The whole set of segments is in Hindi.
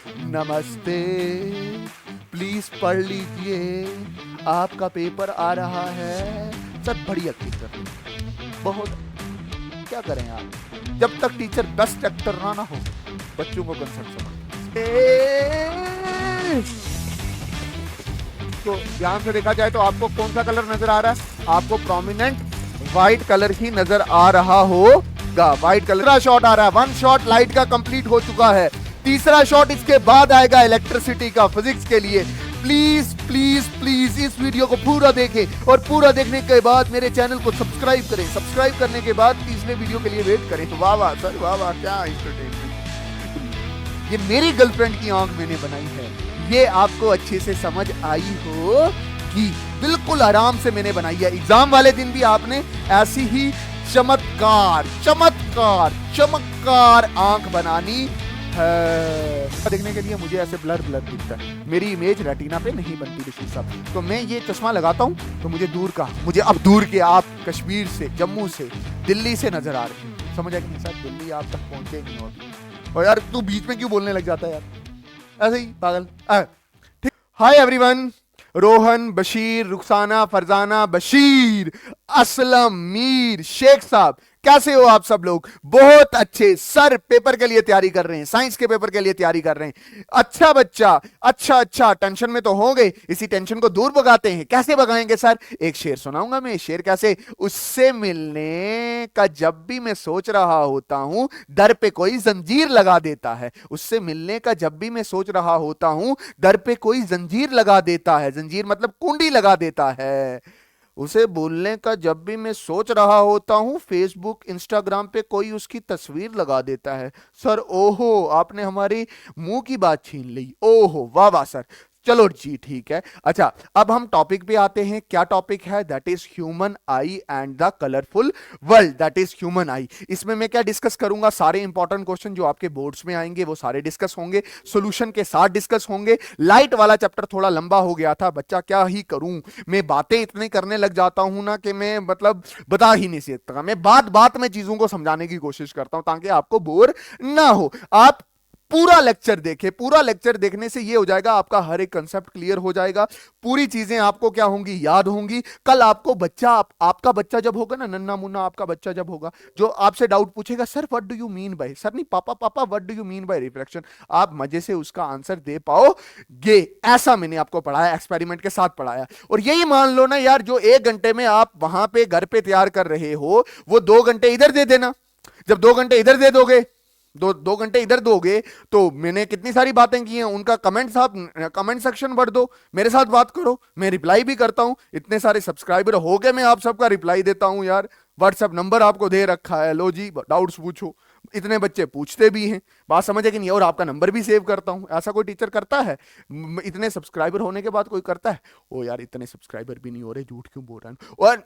नमस्ते, प्लीज पढ़ लीजिए, आपका पेपर आ रहा है। सब बढ़िया टीचर, बहुत। क्या करें आप, जब तक टीचर बेस्ट एक्टर ना हो, बच्चों को कंसर्ट समझ। तो ध्यान से देखा जाए तो आपको कौन सा कलर नजर आ रहा है? आपको प्रोमिनेंट व्हाइट कलर ही नजर आ रहा होगा। व्हाइट कलर का शॉट आ रहा है। वन शॉट लाइट का कंप्लीट हो चुका है। तीसरा शॉट इसके बाद आएगा इलेक्ट्रिसिटी का, फिजिक्स के लिए। प्लीज प्लीज प्लीज इस वीडियो को पूरा देखें और पूरा देखने के बाद मेरे चैनल को सब्सक्राइब करें। सब्सक्राइब करने के बाद तीसरे वीडियो के लिए वेट करें। वाह वाह सर, वाह वाह, क्या एंटरटेनमेंट। ये मेरी गर्लफ्रेंड की आंख मैंने बनाई है, ये आपको अच्छे से समझ आई हो कि बिल्कुल आराम से मैंने बनाई है। एग्जाम वाले दिन भी आपने ऐसी ही चमत्कार चमत्कार चमत्कार आंख बनानी है। देखने के लिए मुझे ऐसे ब्लर ब्लर दिखता है, मेरी इमेज रेटिना पे नहीं बनती ऋषि साहब। तो मैं ये चश्मा लगाता हूँ तो मुझे दूर का, मुझे अब दूर के आप कश्मीर से, जम्मू से, दिल्ली से नजर आ रहे हैं। समझ आया कि नहीं सर? दिल्ली आप तक पहुंचे नहीं हो। और यार तू बीच में क्यों बोलने लग जाता है यार, ऐसे ही पागल। ठीक। हाय एवरीवन, रोहन, बशीर, रुखसाना, फरजाना, बशीर, असलम, मीर, शेख साहब, कैसे हो आप सब लोग? बहुत अच्छे सर, पेपर के लिए तैयारी कर रहे हैं, साइंस के पेपर के लिए तैयारी कर रहे हैं। अच्छा बच्चा, अच्छा अच्छा, टेंशन में तो हो गए, इसी टेंशन को दूर भगाते हैं। कैसे भगाएंगे सर? एक शेर सुनाऊंगा मैं। शेर कैसे? उससे मिलने का जब भी मैं सोच रहा होता हूं, दर पे कोई जंजीर लगा देता है। उससे मिलने का जब भी मैं सोच रहा होता हूं, दर पे कोई जंजीर लगा देता है। जंजीर मतलब कुंडी लगा देता है। उसे बोलने का जब भी मैं सोच रहा होता हूं, फेसबुक इंस्टाग्राम पे कोई उसकी तस्वीर लगा देता है। सर ओहो, आपने हमारी मुंह की बात छीन ली। ओहो वाह वाह सर, चलो जी ठीक है। अच्छा, अब हम टॉपिक पे आते हैं। क्या टॉपिक है? That is human I and the colourful world. That is human आई। इसमें मैं क्या डिस्कस करूंगा? सारे इंपॉर्टेंट क्वेश्चन जो आपके बोर्ड्स में आएंगे वो सारे डिस्कस होंगे, सॉल्यूशन के साथ डिस्कस होंगे। लाइट वाला चैप्टर थोड़ा लंबा हो गया था बच्चा, क्या ही करूं, मैं बातें इतनी करने लग जाता हूं ना कि मैं मतलब बता ही नहीं सकता। मैं बात बात में चीजों को समझाने की कोशिश करता हूं ताकि आपको बोर ना हो। आप पूरा लेक्चर देखें। पूरा लेक्चर देखने से ये हो जाएगा, आपका हर एक कंसेप्ट क्लियर हो जाएगा, पूरी चीजें आपको क्या होंगी? याद होंगी। कल आपको बच्चा, आपका बच्चा जब होगा ना, नन्ना मुन्ना आपका बच्चा जब होगा, जो आपसे डाउट पूछेगा, sir what do you mean bye, sir नहीं पापा, पापा what do you mean bye reflection, आप मजे से उसका आंसर दे पाओगे। ऐसा मैंने आपको पढ़ाया, एक्सपेरिमेंट के साथ पढ़ाया। और यही मान लो ना यार, जो 1 घंटे में आप वहां पे घर पे तैयार कर रहे हो, वो 2 घंटे इधर दे देना। जब 2 घंटे इधर दे दोगे, दो घंटे इधर दोगे, तो मैंने कितनी सारी बातें की हैं, उनका कमेंट्स आप कमेंट सेक्शन भर दो, मेरे साथ बात करो, मैं रिप्लाई भी करता हूं। इतने सारे सब्सक्राइबर हो गए, मैं आप सबका रिप्लाई देता हूं यार। व्हाट्सएप नंबर आपको दे रखा है, लो जी डाउट्स पूछो। इतने बच्चे पूछते भी हैं, बात समझे कि नहीं? और आपका नंबर भी सेव करता हूं। ऐसा कोई टीचर करता है? इतने सब्सक्राइबर होने के बाद कोई करता है? ओ यार, इतने सब्सक्राइबर भी नहीं हो रहे, झूठ क्यों बोल रहा है? और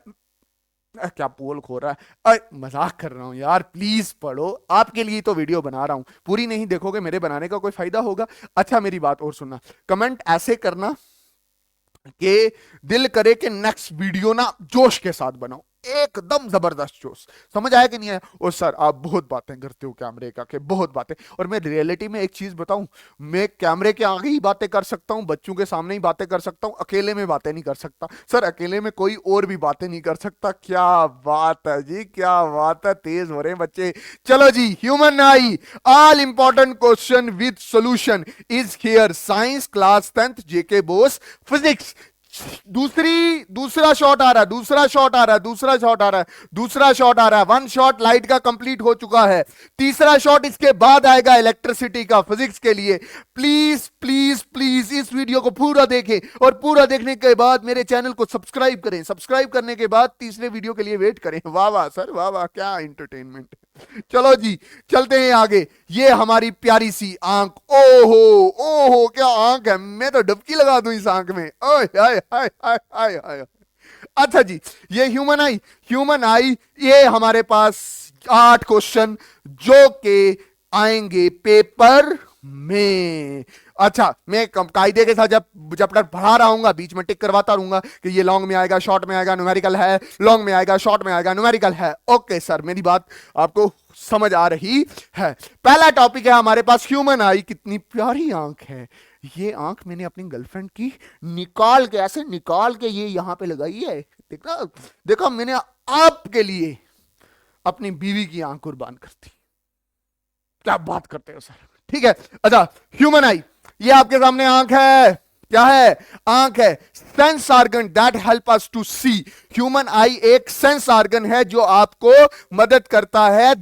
क्या पोल खो रहा है? मजाक कर रहा हूं यार, प्लीज पढ़ो, आपके लिए तो वीडियो बना रहा हूं। पूरी नहीं देखोगे, मेरे बनाने का कोई फायदा होगा? अच्छा मेरी बात और सुनना, कमेंट ऐसे करना कि दिल करे कि नेक्स्ट वीडियो ना जोश के साथ बनाओ, एकदम जबरदस्त जोश। समझ आया कि नहीं आया? और सर आप बहुत बातें करते हो कैमरे का, के बहुत बातें। और मैं रियलिटी में एक चीज बताऊं, मैं कैमरे के आगे ही बातें कर सकता हूं, बच्चों के सामने ही बातें कर सकता हूं, अकेले में बातें नहीं कर सकता। सर अकेले में कोई और भी बातें नहीं कर सकता। क्या बात है जी, क्या बात है, तेज हो रहे हैं बच्चे। चलो जी, human eye, all important question with solution is here. Science class 10th JK BOSE physics. दूसरा शॉट आ रहा है, दूसरा शॉट आ रहा है, दूसरा शॉट आ रहा है, दूसरा शॉट आ रहा है। वन शॉट लाइट का कंप्लीट हो चुका है। तीसरा शॉट इसके बाद आएगा इलेक्ट्रिसिटी का, फिजिक्स के लिए। प्लीज प्लीज प्लीज इस वीडियो को पूरा देखें और पूरा देखने के बाद मेरे चैनल को सब्सक्राइब करें। सब्सक्राइब करने के बाद तीसरे वीडियो के लिए वेट करें। वाह वाह सर, वाह वाह, क्या एंटरटेनमेंट। चलो जी चलते हैं आगे। ये हमारी प्यारी सी आंख, ओहो ओहो क्या आंख है, मैं तो डुबकी लगा दूं इस आंख में। ओए हाय हाय हाय हाय हाय। अच्छा जी, ये ह्यूमन आई, ह्यूमन आई, ये हमारे पास 8 क्वेश्चन जो के आएंगे पेपर में। अच्छा, मैं कायदे के साथ जब चैप्टर पढ़ा रहा हूंगा बीच में टिक करवाता रहूंगा कि ये लॉन्ग में आएगा, शॉर्ट में आएगा, न्यूमेरिकल है, लॉन्ग में आएगा, शॉर्ट में आएगा, न्यूमेरिकल है। ओके सर, मेरी बात आपको समझ आ रही है। पहला टॉपिक है हमारे पास ह्यूमन आई। कितनी प्यारी आंख है ये। आंख मैंने अपनी गर्लफ्रेंड की निकाल के, ऐसे निकाल के ये यहां पे लगाई है। देखा, देखो मैंने आपके लिए अपनी बीवी की आंख कुर्बान कर दी। क्या बात करते हो सर। ठीक है, अच्छा ह्यूमन आई, ये आपके सामने आंख है। क्या है? आंख है। Sense organ that help us to see. Human eye एक सेंस ऑर्गन है जो आपको मदद करता है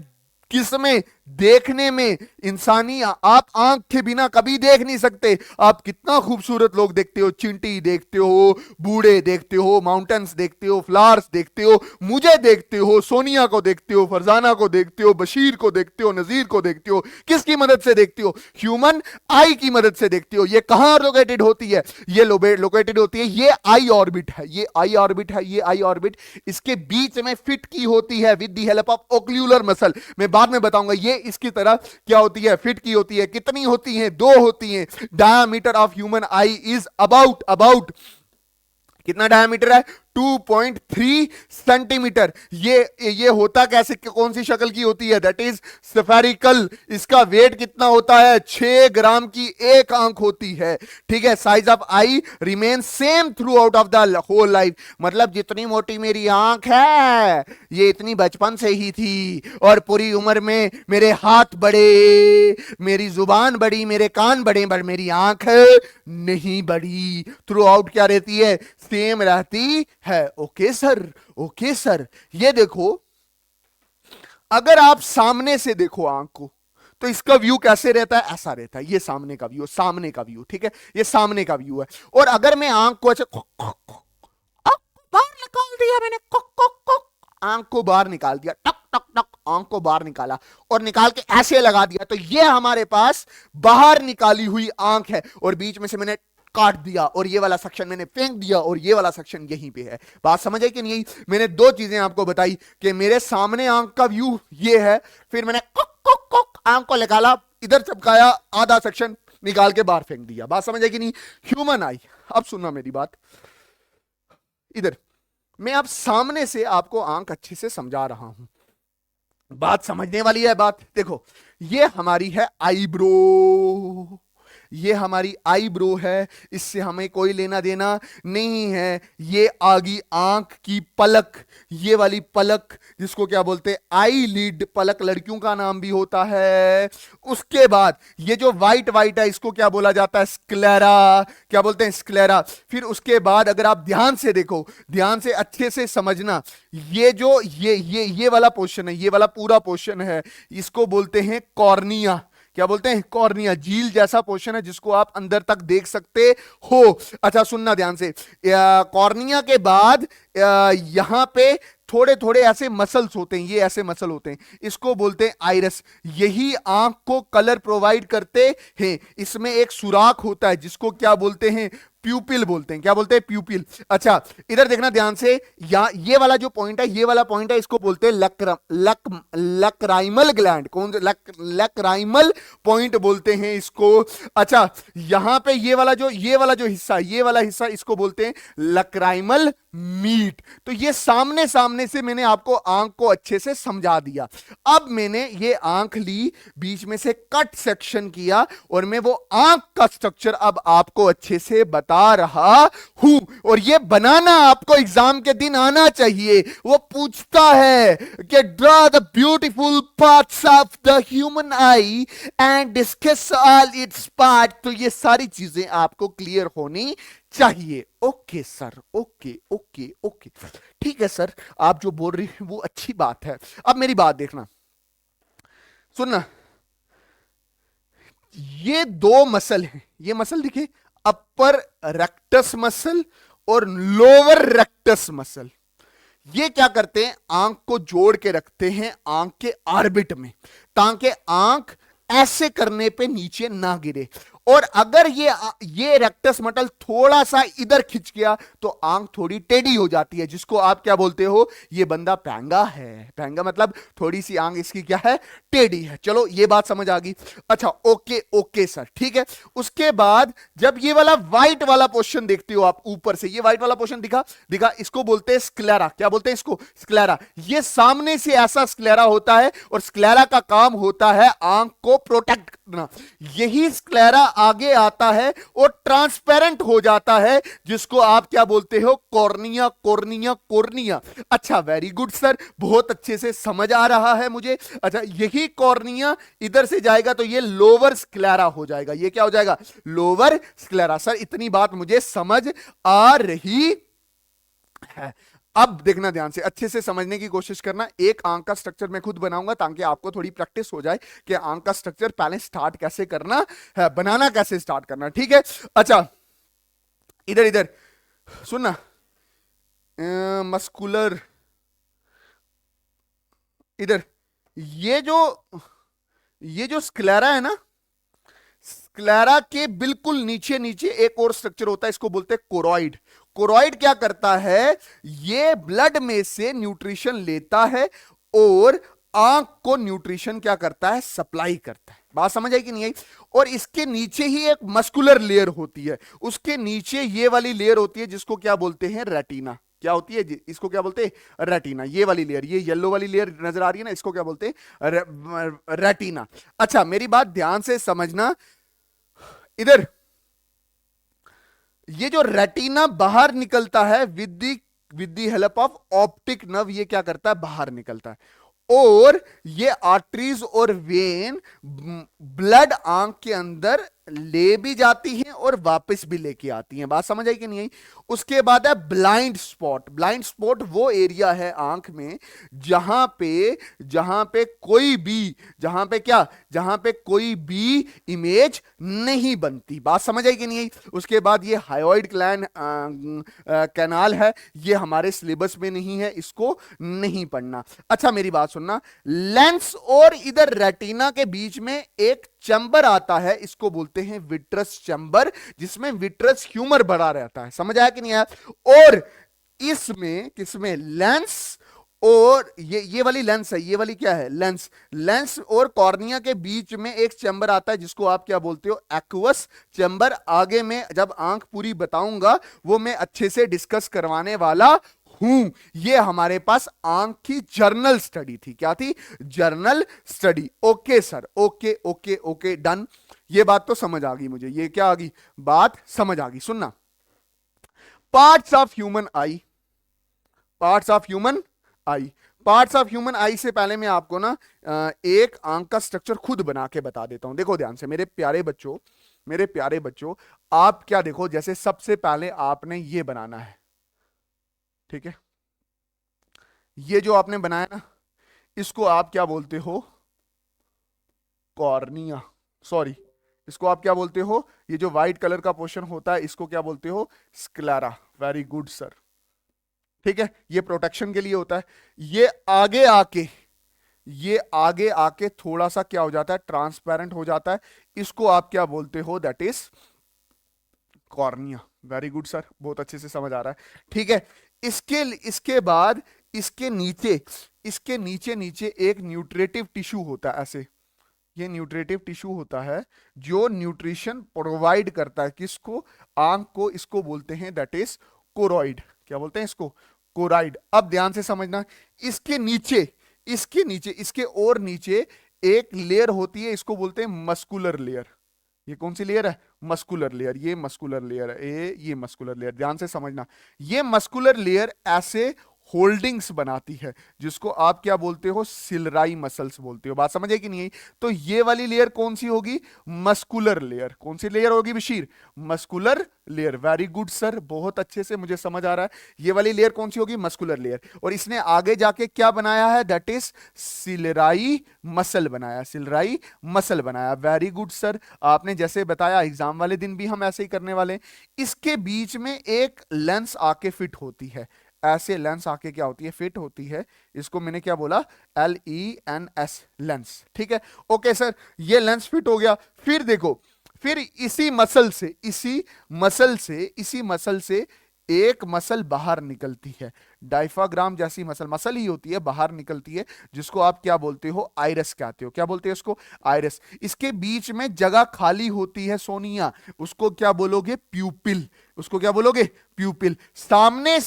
किसमें? देखने में। इंसानी आप आंख के बिना कभी देख नहीं सकते। आप कितना खूबसूरत लोग देखते हो, चिंटी देखते हो, बूढ़े देखते हो, माउंटेन्स देखते हो, फ्लावर्स देखते हो, मुझे देखते हो, सोनिया को देखते हो, फरजाना को देखते हो, बशीर को देखते हो, नजीर को देखते हो। किसकी मदद से देखते हो? ह्यूमन आई की मदद से देखते हो। ये कहां लोकेटेड होती है? ये लोकेटेड होती है, ये आई ऑर्बिट है, ये आई ऑर्बिट है, ये आई ऑर्बिट इसके बीच में फिट की होती है with the help of ocular muscle. मैं बाद में बताऊंगा ये इसकी तरह क्या होती है, फिट की होती है। कितनी होती है? 2 होती हैं। Diameter of human I is about कितना डायमीटर है? 2.3 सेंटीमीटर। ये होता कैसे, कौन सी शक्ल की होती है? That is spherical. इसका वेट कितना होता है? 6 ग्राम की एक आंख होती है। ठीक है, size of eye remain same throughout of the whole life. मतलब जितनी मोटी मेरी आंख है ये इतनी बचपन से ही थी, और पूरी उम्र में मेरे हाथ बड़े, मेरी जुबान बड़ी, मेरे कान बड़े, पर मेरी आंख नहीं बड़ी। थ्रू आउट क्या रहती है? सेम रहती है। Okay sir, okay sir. ये देखो, अगर आप सामने से देखो आंख को तो इसका व्यू कैसे रहता है? ऐसा रहता है। ये सामने का व्यू, सामने का व्यू। ठीक है, ये सामने का व्यू है। और अगर मैं आंख को ऐसे बाहर निकाल दिया, मैंने आंख को बाहर निकाल दिया, टक टक टक आंख को बाहर निकाला और निकाल के ऐसे लगा दिया, तो ये हमारे पास बाहर निकाली हुई आंख है। और बीच में से मैंने काट दिया और ये वाला सेक्शन मैंने फेंक दिया और ये वाला सेक्शन यहीं पे है। बात समझ आई कि नहीं? मैंने 2 चीजें आपको बताई कि मेरे सामने आंख का व्यू ये है, फिर मैंने आंख को निकाला, इधर चपकाया, आधा सेक्शन निकाल के बाहर फेंक दिया। बात समझ आई कि नहीं? ह्यूमन आई। अब सुनना मेरी बात, इधर मैं आप सामने से आपको आंख अच्छे से समझा रहा हूं, बात समझने वाली है। बात देखो, ये हमारी है आईब्रो, ये हमारी आईब्रो है, इससे हमें कोई लेना देना नहीं है। ये आगी आंख की पलक, ये वाली पलक जिसको क्या बोलते हैं? आई लिड पलक, लड़कियों का नाम भी होता है। उसके बाद ये जो वाइट वाइट है इसको क्या बोला जाता है? स्क्लेरा। क्या बोलते हैं? स्क्लेरा। फिर उसके बाद अगर आप ध्यान से देखो, ध्यान से अच्छे से समझना, ये जो ये वाला पोर्शन है, ये वाला पूरा पोर्शन है, इसको बोलते हैं कॉर्निया। क्या बोलते हैं? कॉर्निया। झील जैसा पोर्शन है जिसको आप अंदर तक देख सकते हो। अच्छा सुनना ध्यान से, कॉर्निया के बाद यहां पे थोड़े थोड़े ऐसे मसल्स होते हैं, ये ऐसे मसल होते हैं, इसको बोलते हैं आइरस। यही आंख को कलर प्रोवाइड करते हैं। इसमें एक सुराख होता है जिसको क्या बोलते हैं? प्यूपिल बोलते हैं। क्या बोलते हैं? प्यूपिल। अच्छा इधर देखना ध्यान से, ये वाला जो पॉइंट है, ये वाला पॉइंट है, इसको बोलते हैं लक्राइमल ग्लैंड। कौन? लक्राइमल पॉइंट बोलते हैं इसको। अच्छा यहां पे ये वाला जो हिस्सा, ये वाला हिस्सा, इसको बोलते हैं लक्राइमल मीट। तो ये सामने सामने से मैंने आपको आंख को अच्छे से समझा दिया। अब मैंने ये आंख ली, बीच में से कट सेक्शन किया, और मैं वो आंख का स्ट्रक्चर अब आपको अच्छे से बता रहा हूं। और ये बनाना आपको एग्जाम के दिन आना चाहिए। वो पूछता है कि draw the beautiful parts of the human I and discuss all it's part. तो ये सारी चीजें आपको क्लियर होनी चाहिए। Okay sir, okay okay okay, ठीक है सर, आप जो बोल रही हैं वो अच्छी बात है। अब मेरी बात देखना, सुनना, ये 2 मसल हैं। ये मसल दिखे, अपर रेक्टस मसल और लोअर रेक्टस मसल। ये क्या करते हैं? आंख को जोड़ के रखते हैं आंख के ऑर्बिट में, ताकि आंख ऐसे करने पे नीचे ना गिरे। और अगर ये रेक्टस मटल थोड़ा सा इधर खिंच गया तो आंख थोड़ी टेढ़ी हो जाती है, जिसको आप क्या बोलते हो, ये बंदा पैंगा है। पैंगा मतलब थोड़ी सी आंख इसकी क्या है, टेढ़ी है। चलो ये बात समझ आ गई। अच्छा ओके ओके सर, ठीक है। उसके बाद जब ये वाला व्हाइट वाला पोर्शन देखते हो आप ऊपर से, ये व्हाइट वाला पोर्शन दिखा दिखा, इसको बोलते हैं स्क्लेरा। क्या बोलते हैं इसको, स्क्लेरा। ये सामने से ऐसा स्क्लेरा होता है और स्क्लेरा का काम होता है आंख को प्रोटेक्ट करना। यही स्क्लेरा आगे आता है और ट्रांसपेरेंट हो जाता है, जिसको आप क्या बोलते हो, कॉर्निया कॉर्निया कॉर्निया। अच्छा वेरी गुड सर, बहुत अच्छे से समझ आ रहा है मुझे। अच्छा यही कॉर्निया इधर से जाएगा तो ये लोअर स्क्लेरा हो जाएगा। ये क्या हो जाएगा, लोअर स्क्लेरा। सर इतनी बात मुझे समझ आ रही है। अब देखना ध्यान से, अच्छे से समझने की कोशिश करना। एक आंख का स्ट्रक्चर मैं खुद बनाऊंगा ताकि आपको थोड़ी प्रैक्टिस हो जाए कि आंख का स्ट्रक्चर पहले स्टार्ट कैसे करना है, बनाना कैसे स्टार्ट करना, ठीक है। अच्छा इधर इधर सुनना, मस्कुलर, इधर ये जो स्क्लेरा है ना, स्क्लेरा के बिल्कुल नीचे नीचे एक और स्ट्रक्चर होता है, इसको बोलते हैं कोरॉइड। कोरॉइड क्या करता है, ये ब्लड में से न्यूट्रिशन लेता है और आंख को न्यूट्रिशन क्या करता है, सप्लाई करता है। बात समझ आई कि नहीं आई। और इसके नीचे ही एक मस्कुलर लेयर होती है, उसके नीचे ये वाली लेयर होती है जिसको क्या बोलते हैं, रेटिना। क्या होती है, इसको क्या बोलते हैं, रेटिना। ये वाली लेयर, ये येलो वाली लेयर नजर आ रही है ना, इसको क्या बोलते हैं, रेटिना। अच्छा मेरी बात ध्यान से समझना, इधर ये जो रेटिना बाहर निकलता है with the help of optic nerve, ये क्या करता है, बाहर निकलता है। और ये आर्टरीज और वेन ब्लड आंख के अंदर ले भी जाती हैं और वापस भी लेके आती हैं। बात समझ आई कि नहीं आई। उसके बाद है ब्लाइंड स्पॉट। ब्लाइंड स्पॉट वो एरिया है आंख में जहां पे कोई भी इमेज नहीं बनती। बात समझ आई कि नहीं आई। उसके बाद ये हायोइड ग्लैंड कैनाल है, ये हमारे सिलेबस में नहीं है, इसको नहीं पढ़ना। अच्छा मेरी बात सुनना, लेंस और इधर रेटिना के बीच में एक चैम्बर आता है, इसको बोलते हैं विट्रस चैम्बर, जिसमें विट्रस ह्यूमर भरा रहता है। समझ आया कि नहीं आया। और इसमें किसमें, लेंस और ये वाली लेंस है, ये वाली क्या है, लेंस और कॉर्निया के बीच में एक चैम्बर आता है जिसको आप क्या बोलते हो, एक्वस चैम्बर। आगे में जब आंख पूरी बताऊंगा वो मैं अच्छे से डिस्कस करवाने वाला हूं। ये हमारे पास आंख की जर्नल स्टडी थी। क्या थी, journal study. Okay sir, okay okay okay done. ये बात तो समझ आ गई मुझे, ये क्या आ गई, बात समझ आ गई। सुनना, parts of human I, parts of human I. Parts of human आई से पहले मैं आपको ना एक आंख का स्ट्रक्चर खुद बना के बता देता हूं। देखो ध्यान से मेरे प्यारे बच्चों, आप क्या देखो, जैसे सबसे पहले आपने ये बनाना है, ठीक है। ये जो आपने बनाया ना, इसको आप क्या बोलते हो, कॉर्निया। सॉरी, इसको आप क्या बोलते हो, ये जो व्हाइट कलर का पोर्शन होता है इसको क्या बोलते हो, स्क्लेरा। वेरी गुड सर, ठीक है। ये प्रोटेक्शन के लिए होता है। ये आगे आके थोड़ा सा क्या हो जाता है, ट्रांसपेरेंट हो जाता है। इसको आप क्या बोलते हो, that is cornea. Very good sir, बहुत अच्छे से समझ आ रहा है, ठीक है। इसके बाद इसके नीचे नीचे एक न्यूट्रेटिव टिश्यू होता है, ऐसे। ये न्यूट्रेटिव टिश्यू होता है जो न्यूट्रिशन प्रोवाइड करता है किसको, आंख को। इसको बोलते हैं दैट इज कोरॉइड। क्या बोलते हैं इसको, कोरॉइड। अब ध्यान से समझना, इसके और नीचे एक लेयर होती है, इसको बोलते हैं मस्कुलर लेयर। ये कौन सी लेयर है, मस्कुलर लेयर। ये मस्कुलर लेयर है, ये मस्कुलर लेयर। ध्यान से समझना, ये मस्कुलर लेयर ऐसे होल्डिंग्स बनाती है जिसको आप क्या बोलते हो, सिलराई मसल्स बोलते हो। बात समझ आई कि नहीं आई। तो ये वाली लेयर कौन सी होगी, मस्कुलर लेयर। कौन सी लेयर होगी Bashir, muscular layer. Very good sir, बहुत अच्छे से मुझे समझ आ रहा है। ये वाली लेयर कौन सी होगी, मस्कुलर लेयर। और इसने आगे जाके क्या बनाया है, दैट इज सिलराई मसल बनाया, सिलराई मसल बनाया। वेरी गुड सर, आपने जैसे बताया एग्जाम वाले दिन भी हम ऐसे ही करने वाले हैं। इसके बीच में एक लेंस आके फिट होती है, ऐसे लेंस आके क्या होती है, फिट होती है। इसको मैंने क्या बोला, LENS, लेंस, ठीक है। ओके सर, ये लेंस फिट हो गया। फिर देखो, फिर इसी मसल से एक मसल बाहर निकलती है, डायफ्राग्राम जैसी मसल ही होती है, बाहर निकलती है, जिसको आप क्या बोलते हो, आइरस कहते हो। क्या बोलते हैं इसको, आइरस। इसके बीच में जगह खाली होती है सोनिया, उसको क्या बोलोगे, प्यूपिल। उसको क्या बोलोगे, प्यूपिल। सामने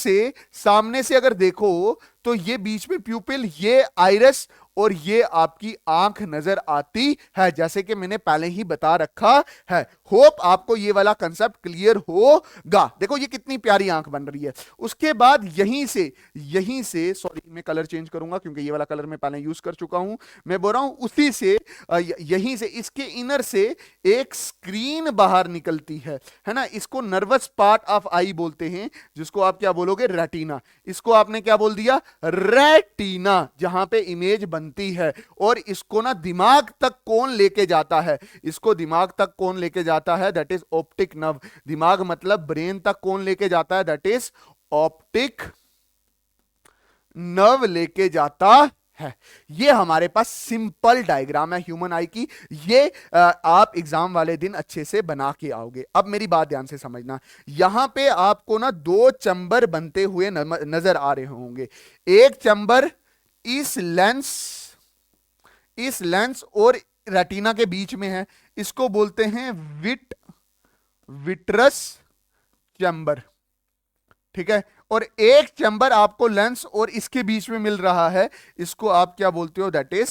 से अगर देखो तो ये बीच में प्यूपिल, ये आइरस और ये आपकी आंख नजर आती है, जैसे कि मैंने पहले ही बता रखा है। होप आपको ये वाला कंसेप्ट क्लियर होगा। देखो ये कितनी प्यारी आंख बन रही है। उसके बाद यहीं से सॉरी मैं कलर चेंज करूंगा क्योंकि ये वाला कलर मैं पहले यूज कर चुका हूं। मैं बोल रहा हूं उसी से यहीं से इसके इनर से एक स्क्रीन बाहर निकलती है ना। इसको नर्वस पार्ट ऑफ आई बोलते हैं, जिसको आप क्या बोलोगे, रेटिना। इसको आपने क्या बोल दिया, रेटिना, जहां पे इमेज बनती है। और इसको ना दिमाग तक कौन लेके जाता है, इसको दिमाग तक कौन लेके जाता है, दैट इज ऑप्टिक नर्व। दिमाग मतलब ब्रेन तक कौन लेके जाता है, दैट इज ऑप्टिक नर्व लेके जाता है। ये हमारे पास सिंपल डायग्राम है ह्यूमन आई की। ये आप एग्जाम वाले दिन अच्छे से बना के आओगे। अब मेरी बात ध्यान से समझना, यहां पे आपको ना दो चैम्बर बनते हुए नजर आ रहे होंगे। एक चैम्बर इस लेंस और रेटिना के बीच में है, इसको बोलते हैं विट्रस चैम्बर, ठीक है। और एक चैम्बर आपको लेंस और इसके बीच में मिल रहा है, इसको आप क्या बोलते हो, that is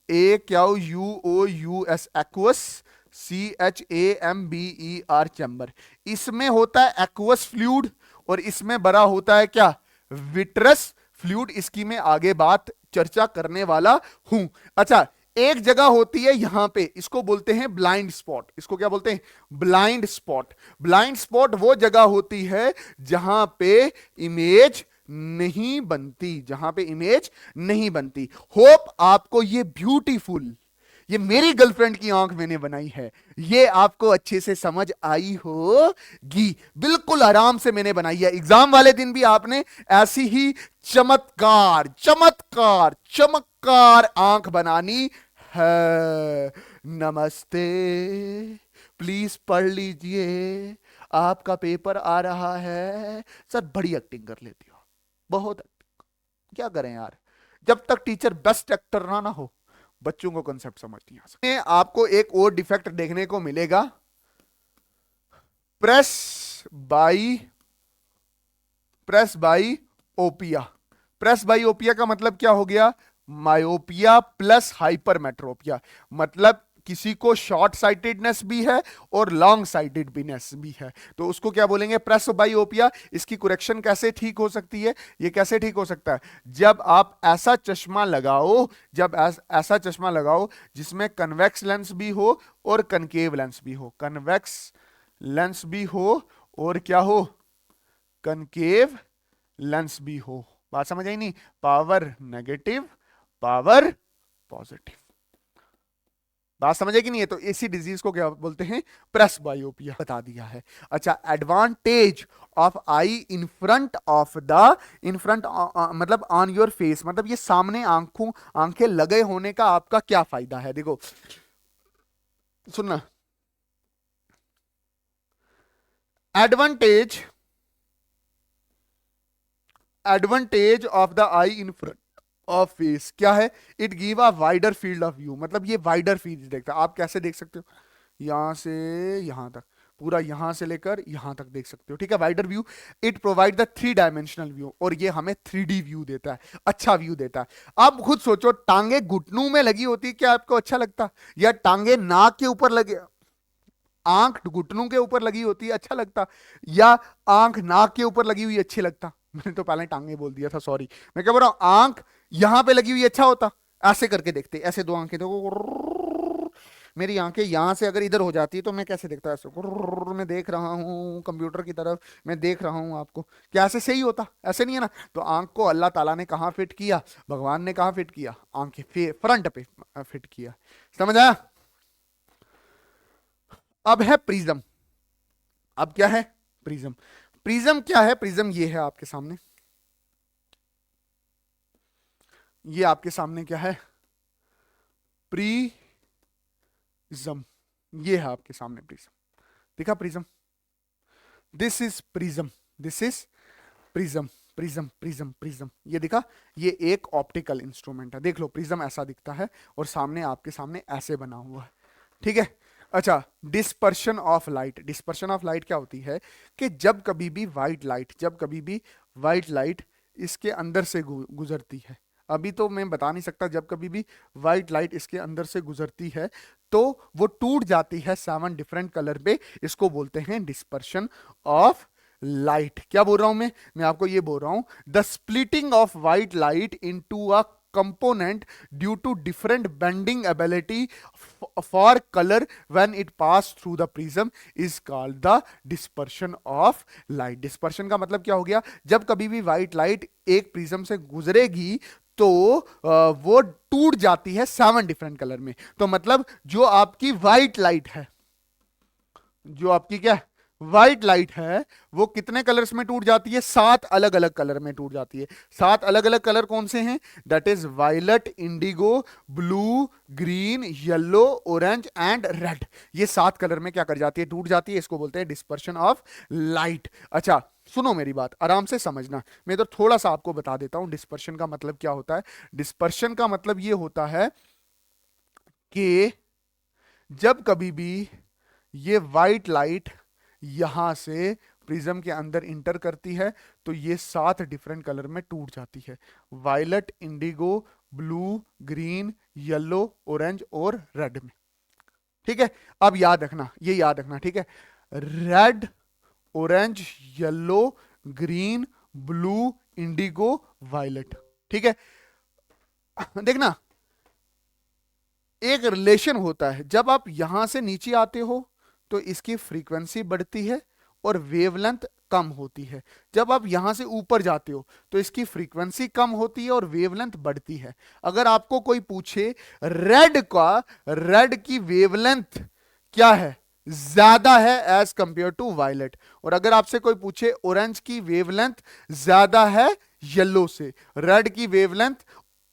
AQUOUS aqueous, CHAMBER chamber. इसमें होता है एक्वस फ्लूइड और इसमें बड़ा होता है क्या, विट्रस फ्लूइड। इसकी मैं आगे बात चर्चा करने वाला हूं। अच्छा, एक जगह होती है यहां पे, इसको बोलते हैं ब्लाइंड स्पॉट। इसको क्या बोलते हैं, ब्लाइंड स्पॉट। ब्लाइंड स्पॉट वो जगह होती है जहां पे इमेज नहीं बनती, जहां पे इमेज नहीं बनती। होप आपको ये मेरी गर्लफ्रेंड की आंख मैंने बनाई है, ये आपको अच्छे से समझ आई होगी। बिल्कुल आराम से मैंने बनाई है। एग्जाम वाले दिन भी आपने ऐसी ही चमत्कार चमत्कार चमत्कार आंख बनानी है। नमस्ते, प्लीज पढ़ लीजिए, आपका पेपर आ रहा है। सर बड़ी एक्टिंग कर लेती हो, बहुत एक्टिंग, क्या करें यार, जब तक टीचर बेस्ट एक्टर ना हो बच्चों को कंसेप्ट समझ नहीं आ सकते। आपको एक और डिफेक्ट देखने को मिलेगा, प्रेस बाई ओपिया। प्रेस बाई ओपिया का मतलब क्या हो गया, मायोपिया प्लस हाइपरमेट्रोपिया। मतलब किसी को शॉर्ट साइटेडनेस भी है और लॉन्ग साइटेडनेस भी है, तो उसको क्या बोलेंगे, प्रेस बाइओपिया। इसकी करेक्शन कैसे ठीक हो सकती है, ये कैसे ठीक हो सकता है, जब आप ऐसा चश्मा लगाओ, ऐसा चश्मा लगाओ जिसमें कन्वेक्स लेंस भी हो और कनकेव लेंस भी हो। कन्वेक्स लेंस भी हो और क्या हो, कनकेव लेंस भी हो। बात समझ आई नहीं, पावर नेगेटिव पावर पॉजिटिव। बात समझ कि नहीं है, तो इसी डिजीज को क्या बोलते हैं, प्रेस बायोपिया, बता दिया है। अच्छा, advantage of I in front मतलब ऑन योर फेस, मतलब ये सामने आंखें लगे होने का आपका क्या फायदा है। देखो सुनना, advantage of the I in front of face क्या है, it give a wider field of view. मतलब ये वाइडर फील्ड देखता है। आप कैसे देख सकते हो, यहां से यहां तक, पूरा यहां से लेकर यहां तक देख सकते हो, ठीक है, wider view. It provide the 3 dimensional view, और ये हमें 3D व्यू देता है, अच्छा व्यू देता है। अब खुद सोचो, टांगे घुटनों में लगी होती, क्या आपको अच्छा लगता, या टांगे नाक के ऊपर लगे, आंख घुटनों के ऊपर लगी होती है अच्छा लगता, या आंख नाक के ऊपर लगी हुई अच्छी लगता। मैंने तो पहले टांगे बोल दिया था, सॉरी। मैं क्या बोल रहा हूं, आंख यहां पे लगी हुई अच्छा होता, ऐसे करके देखते, ऐसे दो आंखें देखो, मेरी आंखें यहां से अगर इधर हो जाती तो मैं कैसे देखता, ऐसे मैं देख रहा हूं कंप्यूटर की तरफ, मैं देख रहा हूं आपको, क्या ऐसे सही होता, ऐसे नहीं है ना। तो आंख को अल्लाह ताला ने कहां फिट किया, भगवान ने कहां फिट किया, आंखें फ्रंट पे फिट किया। समझ आया। अब है प्रिज्म। अब क्या है, प्रिज्म। प्रिज्म क्या है, प्रिज्म ये है आपके सामने, ये आपके सामने क्या है, प्रिज्म। ये है आपके सामने प्रिज्म, देखा prism, this is prism, this is prism, prism prism prism, ये दिखा, ये एक ऑप्टिकल इंस्ट्रूमेंट है। देख लो प्रिज्म ऐसा दिखता है और सामने आपके सामने ऐसे बना हुआ है, ठीक है। अच्छा, dispersion of light, dispersion of light क्या होती है कि जब कभी भी व्हाइट लाइट, जब कभी भी व्हाइट लाइट इसके अंदर से गुजरती है, अभी तो मैं बता नहीं सकता, जब कभी भी व्हाइट लाइट इसके अंदर से गुजरती है तो वो टूट जाती है 7 डिफरेंट कलर पे, इसको बोलते हैं डिस्पर्शन ऑफ लाइट। क्या बोल रहा हूं मैं आपको ये बोल रहा हूं, the splitting of white light into a component due to different bending ability for color when it pass through the prism is called the dispersion of light। dispersion का मतलब क्या हो गया, जब कभी भी व्हाइट लाइट एक प्रिज्म से गुजरेगी तो वो टूट जाती है 7 डिफरेंट कलर में। तो मतलब जो आपकी व्हाइट लाइट है, जो आपकी क्या व्हाइट लाइट है, वो कितने कलर्स में टूट जाती है, 7 अलग अलग कलर में टूट जाती है। 7 अलग अलग कलर कौन से हैं, that is violet, indigo, blue, green, yellow, orange and red. ये 7 कलर में क्या कर जाती है, टूट जाती है, इसको बोलते हैं डिस्पर्शन ऑफ लाइट। अच्छा सुनो मेरी बात, आराम से समझना, मैं तो थोड़ा सा आपको बता देता हूं डिस्पर्शन का मतलब क्या होता है। डिस्पर्शन का मतलब ये होता है कि जब कभी भी ये व्हाइट लाइट यहां से प्रिज्म के अंदर इंटर करती है तो ये 7 डिफरेंट कलर में टूट जाती है, violet, indigo, blue, green, yellow, orange और रेड में, ठीक है। अब याद रखना, ये याद रखना, ठीक है, red, orange, yellow, green, blue, indigo, violet, ठीक है। देखना एक रिलेशन होता है, जब आप यहां से नीचे आते हो तो इसकी फ्रीक्वेंसी बढ़ती है और वेवलेंथ कम होती है, जब आप यहां से ऊपर जाते हो तो इसकी फ्रीक्वेंसी कम होती है और वेवलेंथ बढ़ती है। अगर आपको कोई पूछे रेड की वेवलेंथ क्या है, ज्यादा है एज कंपेयर टू वायलेट, और अगर आपसे कोई पूछे ऑरेंज की वेवलेंथ ज्यादा है येलो से, रेड की वेवलेंथ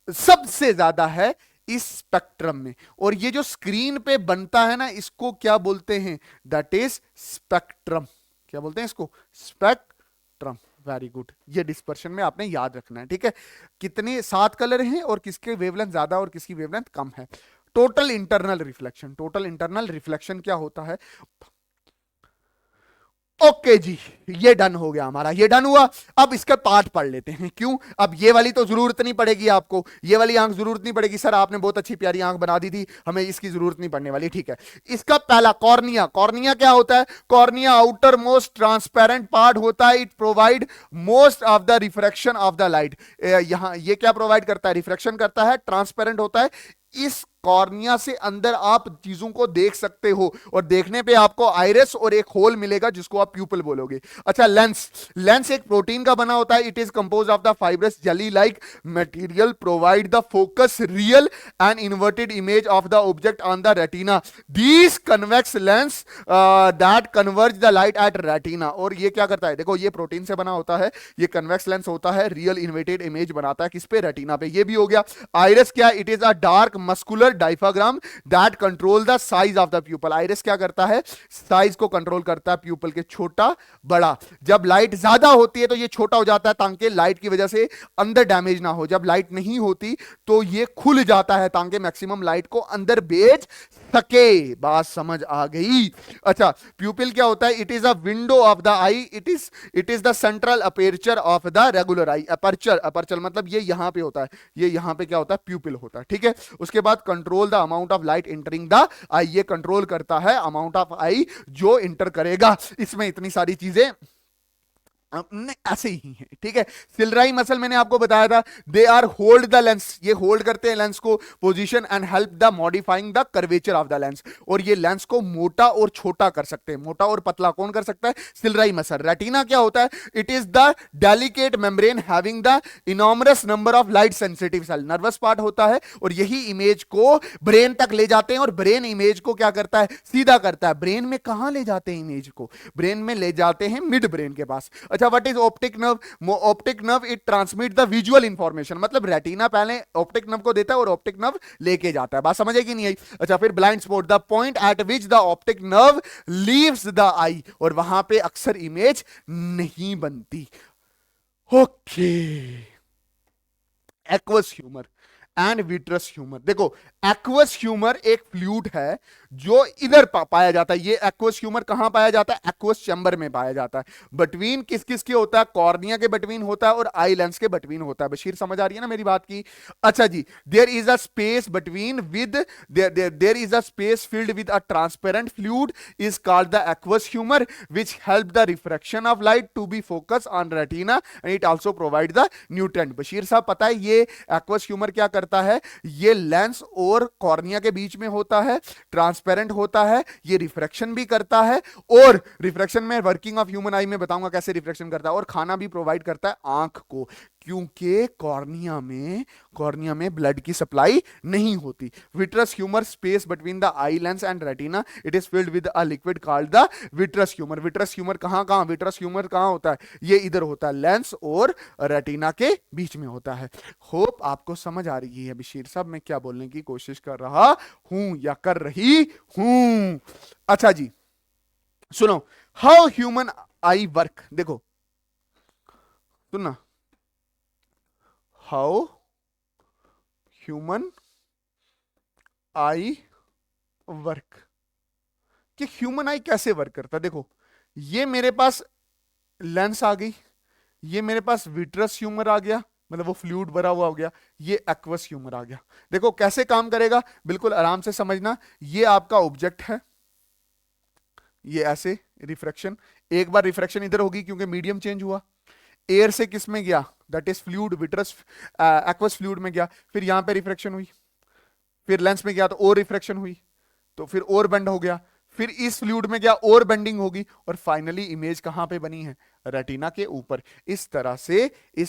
सबसे ज्यादा है इस स्पेक्ट्रम में, और ये जो स्क्रीन पे बनता है ना इसको क्या बोलते हैं, दैट इज स्पेक्ट्रम। क्या बोलते हैं इसको, स्पेक्ट्रम। वेरी गुड, ये डिस्पर्शन में आपने याद रखना है, ठीक है। कितने 7 कलर हैं और किसके वेवलेंथ ज्यादा और किसकी वेवलेंथ कम है। Total internal reflection, total internal reflection क्या होता है, ओके जी, ये डन हो गया हमारा, ये डन हुआ। अब इसका पार्ट पढ़ लेते हैं, क्यों, अब ये वाली तो जरूरत नहीं पड़ेगी आपको, ये वाली आंख जरूरत नहीं पड़ेगी, सर आपने बहुत अच्छी प्यारी आंख बना दी थी, हमें इसकी जरूरत नहीं पड़ने वाली, ठीक है। इसका पहला कॉर्निया, कॉर्निया क्या होता है, cornea outer most transparent part होता है, it provide most of the refraction of the light. यहां ये क्या प्रोवाइड करता है, रिफ्रैक्शन करता है, ट्रांसपेरेंट होता है। इस कॉर्निया से अंदर आप चीजों को देख सकते हो और देखने पे आपको आइरिस और एक होल मिलेगा जिसको आप प्यूपल बोलोगे। अच्छा लेंस, लेंस एक प्रोटीन का बना होता है, it is compose of the fibrous jelly like material provide the focus real and inverted image of the object on the retina. These convex lens that converge the light at retina. और ये क्या करता है, देखो ये प्रोटीन से बना होता है, ये कन्वेक्स लेंस होता है, रियल इन्वर्टेड इमेज बनाता है किस पे, रेटिना पे। ये भी हो गया। आइरिस क्या, it is a dark muscular diaphragm that control the size of the pupal. Iris क्या करता है, साइज को कंट्रोल करता है प्यूपल के, छोटा बड़ा। जब लाइट ज्यादा होती है तो ये छोटा हो जाता है ताकि लाइट की वजह से अंदर डैमेज ना हो, जब लाइट नहीं होती तो ये खुल जाता है ताकि मैक्सिमम लाइट को अंदर भेज सके। बात समझ आ गई। अच्छा प्यूपिल क्या होता है, it is a window of the I, it is the central aperture of the regular I. Aperture, aperture मतलब ये यहां पे होता है, ये यहां पे क्या होता है, प्यूपिल होता है, ठीक है। उसके बाद control the amount of light entering the eye, ये कंट्रोल करता है अमाउंट ऑफ आई जो इंटर करेगा। इसमें इतनी सारी चीजें ऐसे ही है, ठीक है। सिलराई मसल मैंने आपको बताया था, they are hold the lens, ये होल्ड करते हैं लेंस को position and help the modifying the curvature of the lens. और ये लेंस को मोटा और छोटा कर सकते हैं, मोटा और पतला कौन कर सकता है, सिलराई मसल। रेटिना क्या होता है, it is the delicate membrane having the enormous number of light sensitive cell, nervous part होता है और यही इमेज को ब्रेन तक ले जाते हैं और ब्रेन इमेज को क्या करता है, सीधा करता है। ब्रेन में कहां ले जाते हैं इमेज को, ब्रेन में ले जाते हैं मिड ब्रेन के पास। अच्छा, what is optic nerve? Optic nerve it transmit the visual information, मतलब रेटिना पहले ऑप्टिक नर्व को देता है और ऑप्टिक नर्व लेके जाता है। बात समझ आई कि नहीं आई? अच्छा, फिर blind spot, the point at which the optic nerve leaves the eye, और वहां पे अक्सर इमेज नहीं बनती। Okay, aqueous humour and vitreous humour. देखो, एक्वस ह्यूमर एक फ्लूइड है जो इधर पाया जाता है। ये एक्वस ह्यूमर कहां पाया जाता है? एक्वस चैम्बर में पाया जाता है। बिटवीन किस किस के होता है? कॉर्निया के बिटवीन होता है और आई लेंस के बिटवीन होता है। बशीर समझ आ रही है ना मेरी बात की? अच्छा जी, there is a space between with there is a space filled with a transparent fluid is called the aqueous humour which help the refraction of light to be focus on retina and it also provide the nutrient. Bashir साहब, पता है ये एक्वस ह्यूमर क्या करता है? ये लेंस और कॉर्निया के बीच में होता है, ट्रांसपेरेंट होता है, ये रिफ्रैक्शन भी करता है, और रिफ्रैक्शन में वर्किंग ऑफ ह्यूमन आई में बताऊंगा कैसे रिफ्रैक्शन करता है, और खाना भी प्रोवाइड करता है आंख को, क्योंकि कॉर्निया में ब्लड की सप्लाई नहीं होती। Vitreous humour space between the eye lens and retina, it is filled with a liquid called the vitreous humour. Vitreous humour कहां विट्रस ह्यूमर कहां होता है? ये इधर होता है, लेंस और रेटिना के बीच में होता है। होप आपको समझ आ रही है बशीर साहब मैं क्या बोलने की कोशिश कर रहा हूं या कर रही हूं। अच्छा जी, सुनो, हाउ ह्यूमन आई वर्क। देखो सुनना, हाउ ह्यूमन आई वर्क, कि ह्यूमन आई कैसे वर्क करता है। देखो, ये मेरे पास लेंस आ गई, ये मेरे पास विट्रस ह्यूमर आ गया, मतलब वो फ्लूइड भरा हुआ हो गया, ये एक्वस ह्यूमर आ गया। देखो कैसे काम करेगा, बिल्कुल आराम से समझना। ये आपका ऑब्जेक्ट है, ये ऐसे रिफ्रैक्शन, एक बार रिफ्रैक्शन इधर होगी क्योंकि मीडियम चेंज हुआ, एयर से किस में गया? That is fluid, vitreous aqueous fluid में गया, फिर यहां पे रिफ्रैक्शन हुई, फिर लेंस में गया तो और रिफ्रैक्शन हुई, तो फिर और बेंड हो गया, फिर इस फ्लूइड में गया और बेंडिंग होगी, और फाइनली इमेज कहां पे बनी है? रेटिना के ऊपर। इस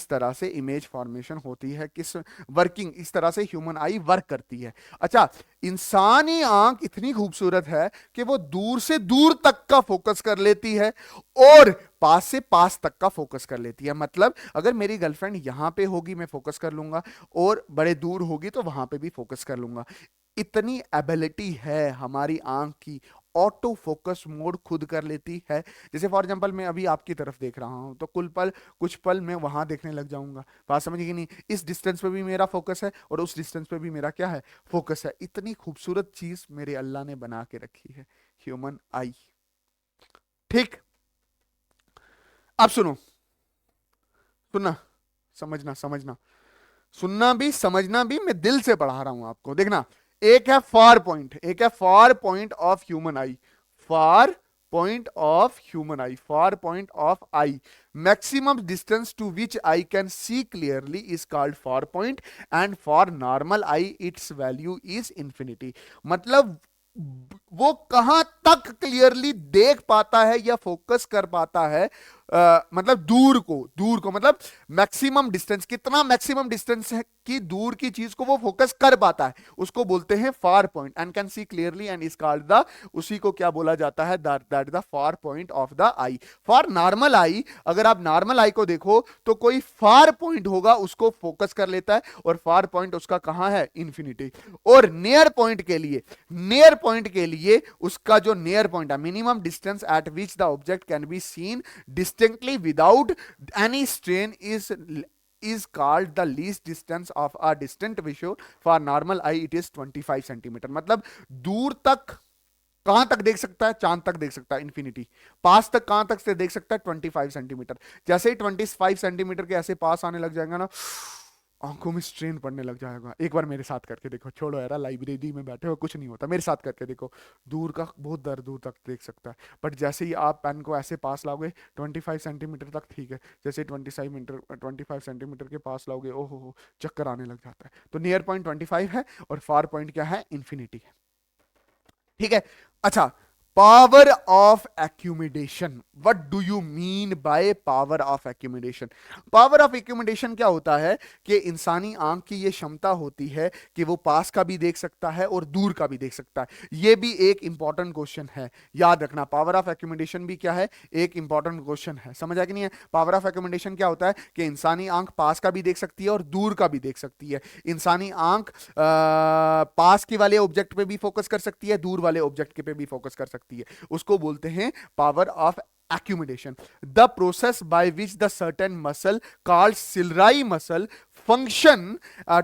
तरह से इमेज फॉर्मेशन होती है। किस वर्किंग, इस तरह से ह्यूमन आई वर्क करती है। अच्छा, इंसानी आंख इतनी खूबसूरत है कि वो दूर से दूर तक का फोकस कर लेती है और पास से पास तक का फोकस कर लेती है। मतलब अगर मेरी गर्लफ्रेंड यहां पे होगी मैं फोकस कर लूंगा, और बड़े दूर होगी तो वहां पे भी फोकस कर लूंगा। इतनी एबिलिटी है हमारी आंख की, ऑटो फोकस मोड खुद कर लेती है। जैसे फॉर एग्जांपल मैं अभी आपकी तरफ देख रहा हूं तो कुछ पल मैं वहां देखने लग जाऊंगा। बात समझिए कि नहीं? इस डिस्टेंस पे भी मेरा फोकस है और उस डिस्टेंस पे भी मेरा क्या है? फोकस है। इतनी खूबसूरत चीज मेरे अल्लाह ने बना के रखी है, ह्यूमन आई। ठीक, अब सुनो, सुनना, समझना समझना, सुनना भी समझना भी, मैं दिल से पढ़ा रहा हूं आपको। देखना, एक है फार पॉइंट, एक है far point of human eye, far point of human eye, far point of eye, maximum distance to which eye can see clearly is called far point, and for normal eye its value is infinity. मतलब वो कहां तक क्लियरली देख पाता है या फोकस कर पाता है, मतलब दूर को मतलब मैक्सिमम डिस्टेंस, कितना मैक्सिमम डिस्टेंस है कि दूर की चीज को वो फोकस कर पाता है, उसको बोलते हैं far point, and can see clearly and is called the, उसी को क्या बोला जाता है? That the far point of the eye. For normal eye, अगर आप नॉर्मल आई को देखो तो कोई फार पॉइंट होगा उसको फोकस कर लेता है, और फार पॉइंट उसका कहां है? इंफिनिटी। और नियर पॉइंट के लिए उसका जो नियर पॉइंट है, minimum distance eight which the object can be seen distinctly without any strain is called the least distance of a distant visual. For normal eye it is 25 centimetre. मतलब दूर तक कहां तक देख सकता है? चांद तक देख सकता है, इंफिनिटी। पास तक कहां तक से देख सकता है? 25 सेंटीमीटर। जैसे ही 25 सेंटीमीटर के ऐसे पास आने लग जाएगा ना, आंखों में स्ट्रेन पड़ने लग जाएगा। एक बार मेरे साथ करके देखो, छोड़ो यार, लाइब्रेरी में बैठे हो कुछ नहीं होता, मेरे साथ करके देखो, दूर का बहुत दूर तक देख सकता है, बट जैसे ही आप पेन को ऐसे पास लाओगे 25 सेंटीमीटर तक ठीक है, जैसे 25 सेंटीमीटर के पास लाओगे, ओहो हो, चक्कर आने लग जाता है। तो नियर पॉइंट 25 है और फार पॉइंट क्या है? इंफिनिटी है। ठीक है। अच्छा, power of accommodation, what do you mean by power of accommodation? Power of accommodation क्या होता है कि इंसानी आंख की यह क्षमता होती है कि वो पास का भी देख सकता है और दूर का भी देख सकता है। यह भी एक इंपॉर्टेंट क्वेश्चन है, याद रखना। पावर ऑफ एक्यूमिडेशन भी क्या है, एक इंपॉर्टेंट क्वेश्चन है। समझ आ कि नहीं है? पावर ऑफ एक्यूमिडेशन क्या होता है कि इंसानी आंख पास का भी देख सकती है और दूर का भी देख सकती है। इंसानी आंख पास के वाले ऑब्जेक्ट पे भी फोकस कर सकती है, दूर वाले ऑब्जेक्ट के पे भी फोकस कर सकती है। उसको बोलते हैं power of accumulation. The process by which the certain muscle called ciliary muscle function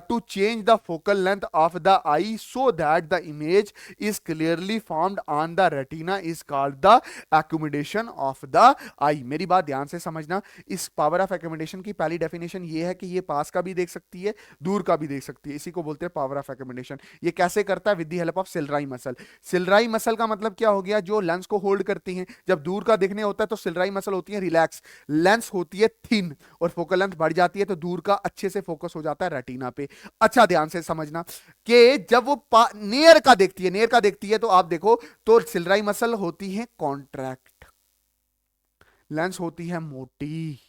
to change the focal length of the eye so that the image is clearly formed on the retina is called the accumulation of the eye. मेरी बात ध्यान से समझना। इस पावर ऑफ accumulation की पहली डेफिनेशन ये है कि ये पास का भी देख सकती है, दूर का भी देख सकती है। इसी को बोलते हैं पावर ऑफ accumulation। ये कैसे करता है? With the help of ciliary muscle. Ciliary muscle का मतलब क्या हो गया? जो लेंस को होल्ड करती हैं। जब दूर का देखने होता है तो सिलराई मसल होती है रिलैक्स, लेंस होती है थिन, और फोकल लेंथ बढ़ जाती है तो दूर का अच्छे से फोकस हो जाता है रेटिना पे। अच्छा ध्यान से समझना कि जब वो नियर का देखती है, नियर का देखती है तो आप देखो तो सिलराई मसल होती है कॉन्ट्रैक्ट, लेंस होती है मोटी,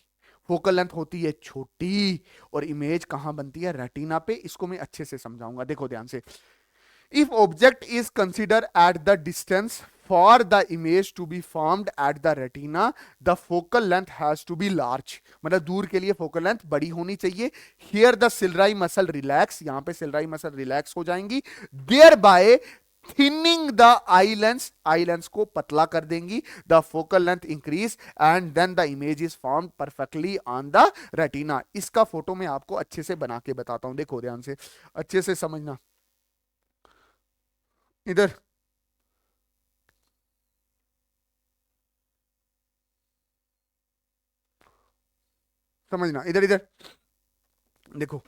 फोकल लेंथ होती है छोटी, और इमेज कहां बनती है? रेटिना पे। इसको मैं अच्छे से समझाऊंगा, देखो ध्यान से। If object is considered at the distance for the image to be formed at the retina, the focal length has to be large. मतलब दूर के लिए फोकल लेंथ बड़ी होनी चाहिए। Here the ciliary muscle relax, यहां पे ciliary muscle relax हो जाएंगी, thereby thinning the eye lens को पतला कर देंगी, the focal length increase and then the image is formed perfectly on the retina. इसका फोटो मैं आपको अच्छे से बना के बताता हूं, देखो ध्यान से, अच्छे से समझना। इधर समझना, इधर इधर देखो,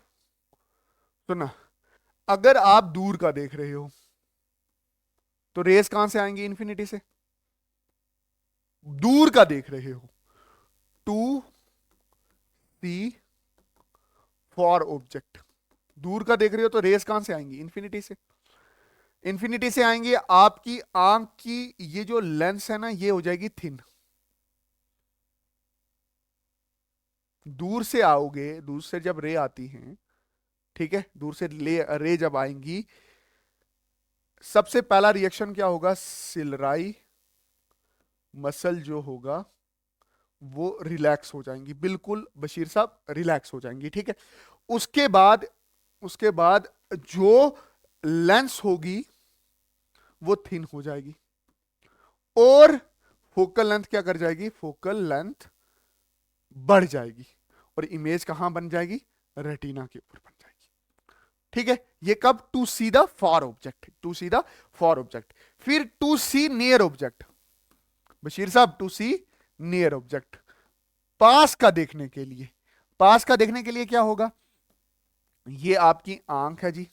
सुनना। अगर आप दूर का देख रहे हो तो रेस कहां से आएंगी? इन्फिनिटी से। दूर का देख रहे हो, टू सी फॉर ऑब्जेक्ट, दूर का देख रहे हो तो रेस कहां से आएंगी? इन्फिनिटी से। इन्फिनिटी से आएंगे, आपकी आंख की ये जो लेंस है ना, ये हो जाएगी थिन। दूर से आओगे, दूर से जब रे आती हैं, ठीक है, दूर से रे जब आएंगी, सबसे पहला रिएक्शन क्या होगा? सिलराई मसल जो होगा वो रिलैक्स हो जाएंगी, बिल्कुल बशीर साहब रिलैक्स हो जाएंगी, ठीक है। उसके बाद जो लेंस होगी वो थिन हो जाएगी, और फोकल लेंथ क्या कर जाएगी? फोकल लेंथ बढ़ जाएगी, और इमेज कहां बन जाएगी? रेटिना के ऊपर बन जाएगी, ठीक है। ये कब? To see the far object, to see the far object. फिर to see near object, Bashir साहब टू सी नियर ऑब्जेक्ट, पास का देखने के लिए। पास का देखने के लिए क्या होगा? ये आपकी आंख है जी,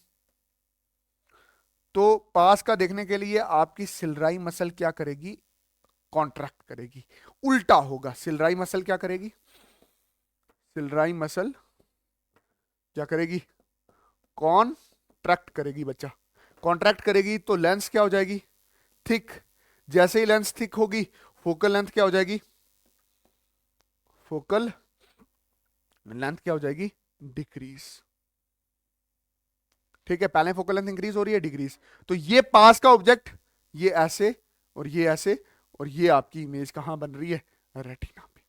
तो पास का देखने के लिए आपकी सिलराई मसल क्या करेगी? कॉन्ट्रैक्ट करेगी। उल्टा होगा, सिलराई मसल क्या करेगी? सिलराई मसल क्या करेगी? कॉन्ट्रैक्ट करेगी बच्चा, कॉन्ट्रैक्ट करेगी तो लेंस क्या हो जाएगी? थिक। जैसे ही लेंस थिक होगी, फोकल लेंथ क्या हो जाएगी? फोकल लेंथ क्या हो जाएगी? डिक्रीज, ठीक है। पहले फोकल लेंथ इंक्रीज हो रही है, डिक्रीज। तो ये पास का ऑब्जेक्ट, ये ऐसे और ये ऐसे, और ये आपकी इमेज कहां बन रही है? रेटिना पे।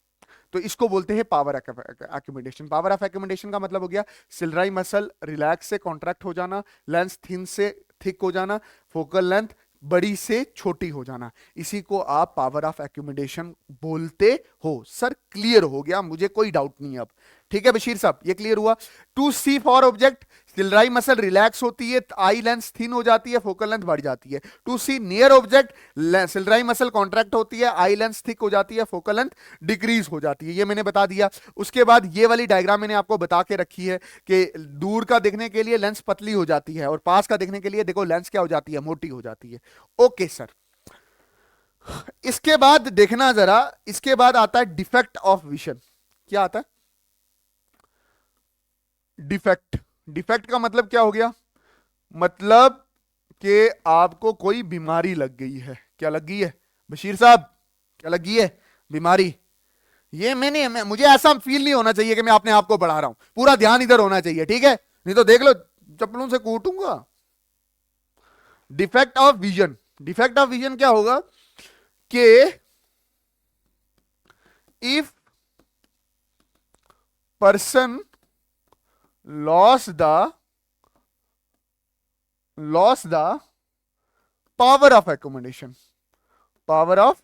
तो इसको बोलते हैं power accumulation. Power of accumulation का मतलब हो गया सिलराई मसल रिलैक्स से कॉन्ट्रैक्ट हो जाना, लेंस थिन से थिक हो जाना, फोकल लेंथ बड़ी से छोटी हो जाना। इसी को आप पावर ऑफ एक्यूमुलेशन बोलते हो। सर क्लियर हो गया, मुझे कोई डाउट नहीं है अब, ठीक है बशीर साहब, ये क्लियर हुआ। To see far object, ciliary muscle relax होती है, आई लेंस थिन हो जाती है, फोकल लेंथ बढ़ जाती है। To see near object, ciliary muscle contract होती है, आई लेंस थिक हो जाती है, फोकल लेंथ डिक्रीज हो जाती है। ये मैंने बता दिया। उसके बाद ये वाली डायग्राम मैंने आपको बता के रखी है कि दूर का देखने के लिए लेंस पतली हो जाती है, और पास का देखने के लिए देखो लेंस क्या हो जाती है? मोटी हो जाती है। ओके सर, इसके बाद देखना जरा, इसके बाद आता है डिफेक्ट ऑफ विजन। क्या आता है? डिफेक्ट। डिफेक्ट का मतलब क्या हो गया? मतलब कि आपको कोई बीमारी लग गई है। क्या लग गई है? बशीर साहब क्या लगी है बीमारी? ये मुझे ऐसा फील नहीं होना चाहिए कि मैं अपने आप को बढ़ा रहा हूं, पूरा ध्यान इधर होना चाहिए, ठीक है? नहीं तो देख लो चप्पलों से कूटूंगा। Defect of vision, defect of vision क्या होगा कि if person loss the power of accommodation, power of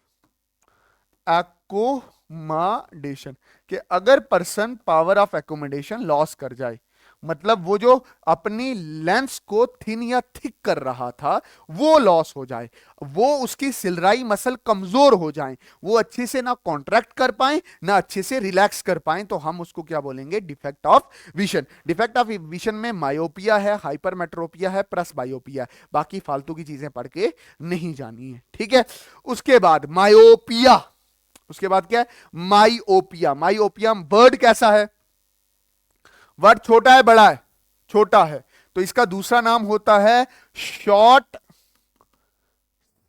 accommodation, कि अगर person power of accommodation loss कर जाए, मतलब वो जो अपनी लेंस को थिन या थिक कर रहा था वो लॉस हो जाए, वो उसकी सिलराई मसल कमजोर हो जाए, वो अच्छे से ना कॉन्ट्रैक्ट कर पाए ना अच्छे से रिलैक्स कर पाए, तो हम उसको क्या बोलेंगे? Defect of vision. Defect of vision में मायोपिया है, हाइपरमेट्रोपिया है, प्लस बायोपिया है। बाकी फालतू की चीजें पढ़ के नहीं जानी है, ठीक है? उसके बाद मायोपिया, उसके बाद क्या है? माइओपिया। माइओपिया वर्ड कैसा है? वर्ड छोटा है बड़ा है? छोटा है, तो इसका दूसरा नाम होता है शॉर्ट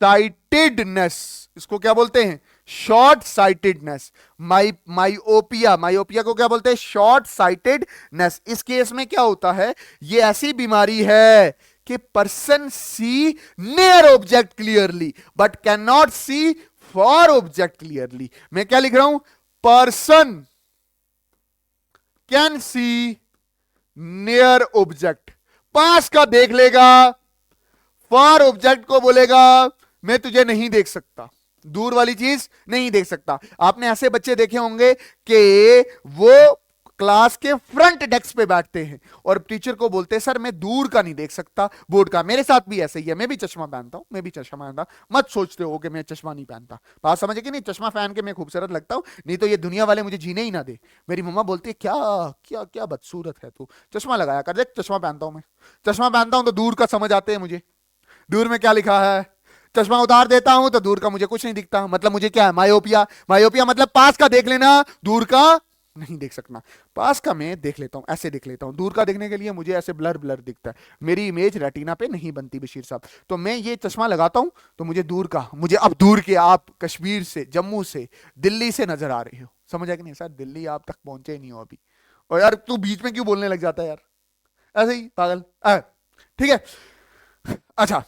साइटेडनेस। इसको क्या बोलते हैं? Short sightedness. माइओपिया, माइओपिया को क्या बोलते हैं? Short sightedness. इस केस में क्या होता है? ये ऐसी बीमारी है कि person see near object clearly but can not see far object clearly. मैं क्या लिख रहा हूं? Person can see near object, पास का देख लेगा, फार ऑब्जेक्ट को बोलेगा मैं तुझे नहीं देख सकता, दूर वाली चीज नहीं देख सकता। आपने ऐसे बच्चे देखे होंगे कि वो क्लास के फ्रंट डेस्क पे बैठते हैं और टीचर को बोलते हैं सर मैं दूर का नहीं देख सकता बोर्ड का। मेरे साथ भी ऐसे ही है, मैं भी चश्मा पहनता हूं, मैं भी चश्मा पहनता। मत सोचते हो कि मैं चश्मा नहीं पहनता, बात समझे कि नहीं? चश्मा पहन के मैं खूबसूरत लगता हूं, नहीं तो ये दुनिया वाले मुझे जीने ही ना दे। मेरी मम्मा बोलती है क्या क्या क्या बदसूरत है तू, चश्मा लगाया कर। देख चश्मा पहनता हूं मैं, चश्मा पहनता हूं तो दूर का समझ आते हैं मुझे। दूर में क्या लिखा है? चश्मा उतार देता हूं तो दूर का मुझे कुछ नहीं दिखता, मतलब मुझे क्या है? मायोपिया। मायोपिया मतलब पास का देख लेना, दूर का नहीं देख सकना। पास का मैं देख लेता हूं, ऐसे देख लेता हूं, दूर का देखने के लिए मुझे ऐसे ब्लर ब्लर दिखता है, मेरी इमेज रेटिना पे नहीं बनती बशीर साहब। तो मैं ये चश्मा लगाता हूं तो मुझे दूर का, मुझे अब दूर के आप कश्मीर से, जम्मू से, दिल्ली से नजर आ रहे हो, समझ आया कि नहीं? सर दिल्ली आप तक पहुंचे ही नहीं हो अभी। और यार तू बीच में क्यों बोलने लग जाता है यार, ऐसे ही पागल। ठीक है, अच्छा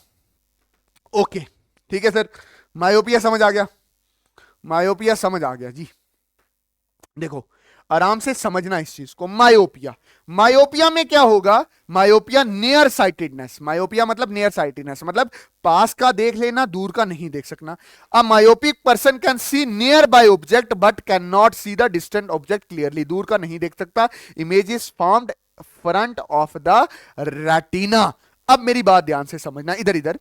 ओके, ठीक है सर, मायोपिया समझ आ गया, मायोपिया समझ आ गया जी। देखो आराम से समझना इस चीज को। मायोपिया, मायोपिया में क्या होगा? Myopia near sightedness. मायोपिया मतलब नियर साइटेडनेस, मतलब पास का देख लेना, दूर का नहीं देख सकना। अ myopic person can see near by object but can not see the distant object clearly. दूर का नहीं देख सकता, image is formed front of the retina. अब मेरी बात ध्यान से समझना, इधर इधर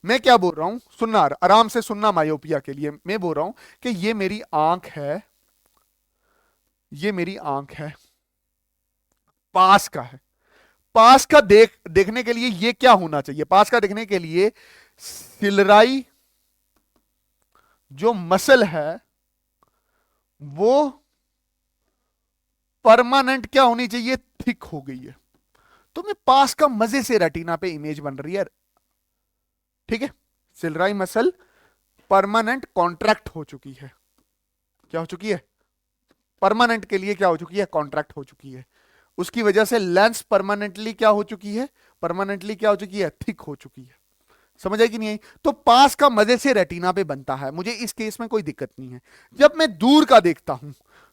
मैं क्या बोल रहा हूं सुनना, आराम से सुनना। मायोपिया के लिए मैं बोल रहा हूं कि ये मेरी आंख है, ये मेरी आंख है, पास का है। पास का देखने के लिए ये क्या होना चाहिए? पास का देखने के लिए सिलराई जो मसल है वो परमानेंट क्या होनी चाहिए? थिक हो गई है, तो मैं पास का मजे से रेटिना पे इमेज बन रही है, ठीक है? सिलराई मसल परमानेंट कॉन्ट्रैक्ट हो चुकी है। क्या हो चुकी है? परमानेंट के लिए क्या हो चुकी है? कॉन्ट्रैक्ट हो चुकी है। उसकी वजह से लेंस परमानेंटली क्या हो चुकी है? परमानेंटली क्या हो चुकी है? थिक हो चुकी है। समझ आई कि नहीं आई? तो पास का मजे से रेटिना पे बनता है, मुझे इस केस में कोई दिक्कत नहीं है। जब मैं दूर का देखता हूं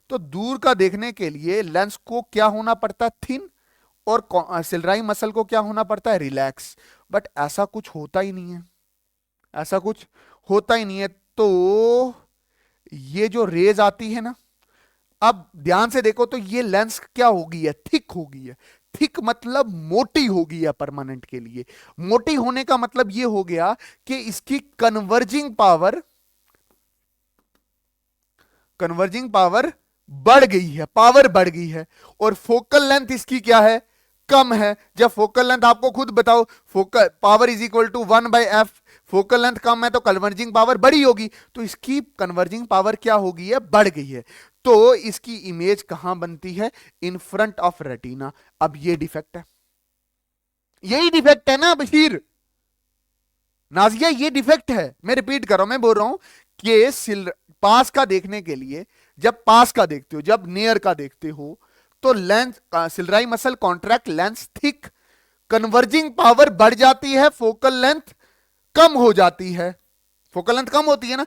तो दूर का देखने के लिए लेंस को क्या होना पड़ता है? थिन, और सिलराई मसल को क्या होना पड़ता है? रिलैक्स। बट ऐसा कुछ होता ही नहीं है, ऐसा कुछ होता ही नहीं है। तो ये जो रेज आती है ना, अब ध्यान से देखो तो ये लेंस क्या हो गई है? थिक हो गई है। थिक मतलब मोटी हो गई है परमानेंट के लिए। मोटी होने का मतलब ये हो गया कि इसकी कन्वर्जिंग पावर बढ़ गई है, पावर बढ़ गई है। और फोकल लेंथ इसकी क्या है? कम है। जब फोकल लेंथ आपको खुद बताओ, focal power is equal to 1/f, focal length कम है तो कन्वर्जिंग पावर बड़ी होगी, तो इसकी कन्वर्जिंग पावर क्या हो गई है? बढ़ गई है। तो इसकी इमेज कहां बनती है? In front of retina. अब ये डिफेक्ट है, यही डिफेक्ट है ना बशीर, नाजिया, ये डिफेक्ट है। मैं रिपीट कर रहा हूं, मैं बोल रहा हूं कि पास का देखने के लिए, जब पास का देखते हो, जब नियर का देखते हो, तो lens ciliary muscle contract, lens thick, converging power बढ़ जाती है, फोकल लेंथ कम हो जाती है। फोकल लेंथ कम होती है ना।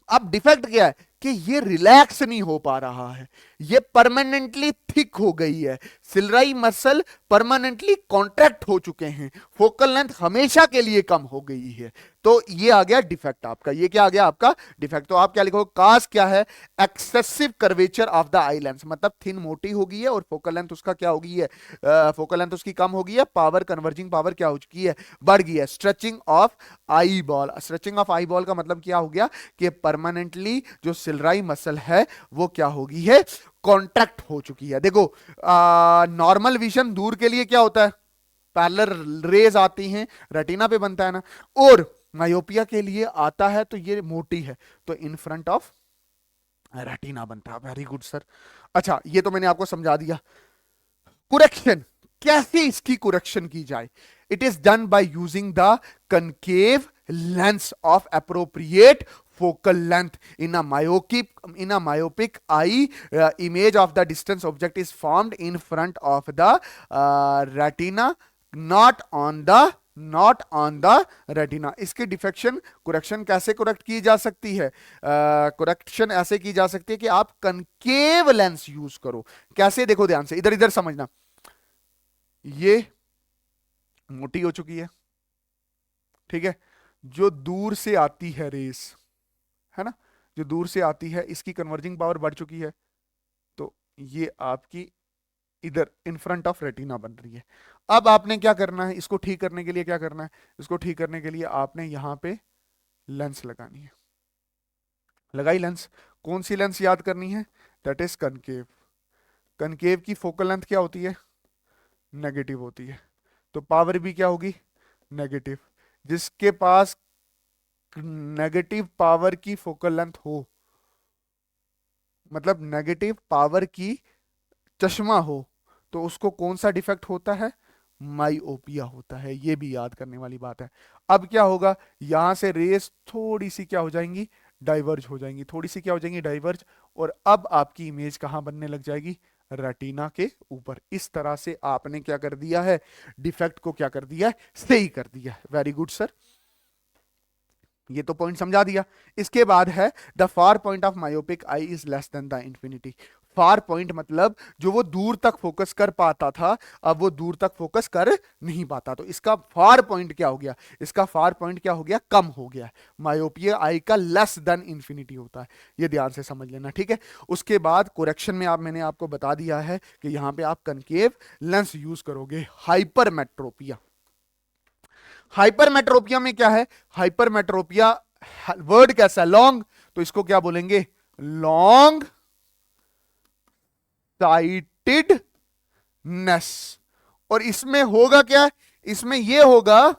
अब डिफेक्ट क्या है कि ये रिलैक्स नहीं हो पा रहा है, ये परमानेंटली थिक हो गई है, सिलराई मसल परमानेंटली कॉन्ट्रैक्ट हो चुके हैं, फोकल लेंथ हमेशा के लिए कम हो गई है। तो ये आ गया डिफेक्ट आपका। ये क्या आ गया आपका डिफेक्ट। तो आप क्या लिखोगे, काज क्या है, excessive curvature of the eye lens, मतलब थिन मोटी हो गई है और फोकल लेंथ उसका क्या हो गई है, फोकल लेंथ उसकी कम हो गई है, पावर कन्वर्जिंग पावर क्या हो चुकी है, बढ़ गई है। Stretching of eye ball, stretching of eye ball का मतलब क्या हो गया कि परमानेंटली जो सिलराई मसल है वो क्या हो गई है, कॉन्ट्रैक्ट हो चुकी है। देखो नॉर्मल विजन दूर के लिए क्या होता है, पैरेलल रेज आती हैं, रेटिना पे बनता है ना, और मायोपिया के लिए आता है तो ये मोटी है तो इन फ्रंट ऑफ रेटिना बनता है। Very good sir. अच्छा ये तो मैंने आपको समझा दिया। कुरेक्शन, कैसे इसकी कुरेक्शन की जाए, it is done by using the concave lens of appropriate focal length in a myopic eye. Image of the distance object is formed in front of the retina, not on the retina. इसके डिफेक्शन कुरेक्शन कैसे करेक्ट की जा सकती है, करेक्शन ऐसे की जा सकती है कि आप कनकेव लेंस यूज करो। कैसे, देखो ध्यान से, इधर इधर समझना। ये मोटी हो चुकी है, ठीक है, जो दूर से आती है रेस, है ना, जो दूर से आती है इसकी कन्वर्जिंग पावर बढ़ चुकी है, तो ये आपकी इधर इन फ्रंट ऑफ रेटिना बन रही है। अब आपने क्या करना है, इसको ठीक करने के लिए क्या करना है, इसको ठीक करने के लिए आपने यहां पे लेंस लगानी है। लगाई लेंस, कौन सी लेंस याद करनी है, दैट इज कनकेव। कनकेव की फोकल लेंथ क्या होती है, नेगेटिव होती है, तो पावर भी क्या होगी, नेगेटिव। जिसके पास नेगेटिव पावर की फोकल लेंथ हो, मतलब नेगेटिव पावर की चश्मा हो, तो उसको कौन सा डिफेक्ट होता है, माइओपिया होता है। ये भी याद करने वाली बात है। अब क्या होगा, यहां से रेस थोड़ी सी क्या हो जाएंगी, डाइवर्ज हो जाएंगी, थोड़ी सी क्या हो जाएंगी, डाइवर्ज, और अब आपकी इमेज कहां बनने लग जाएगी, रेटिना के ऊपर। इस तरह से आपने क्या कर दिया है, डिफेक्ट को क्या कर दिया है, सही कर दिया है। वेरी गुड सर, ये तो पॉइंट समझा दिया। इसके बाद है the far point of myopic I is less than the infinity. Far point मतलब जो वो दूर तक फोकस कर पाता था, अब वो दूर तक फोकस कर नहीं पाता, तो इसका फार पॉइंट क्या हो गया, इसका फार पॉइंट क्या हो गया, कम हो गया। मायोपिया आई का लेस देन इंफिनिटी होता है, ये ध्यान से समझ लेना, ठीक है। उसके बाद कोरेक्शन में मैंने आपको बता दिया है कि यहां पे आप कनकेव लेंस यूज करोगे। हाइपरमेट्रोपिया, हाइपरमेट्रोपिया में क्या है, हाइपरमेट्रोपिया वर्ड कैसा है, लॉन्ग, तो इसको क्या बोलेंगे, लॉन्ग साइटेडनेस। और इसमें होगा क्या, इसमें ये होगा,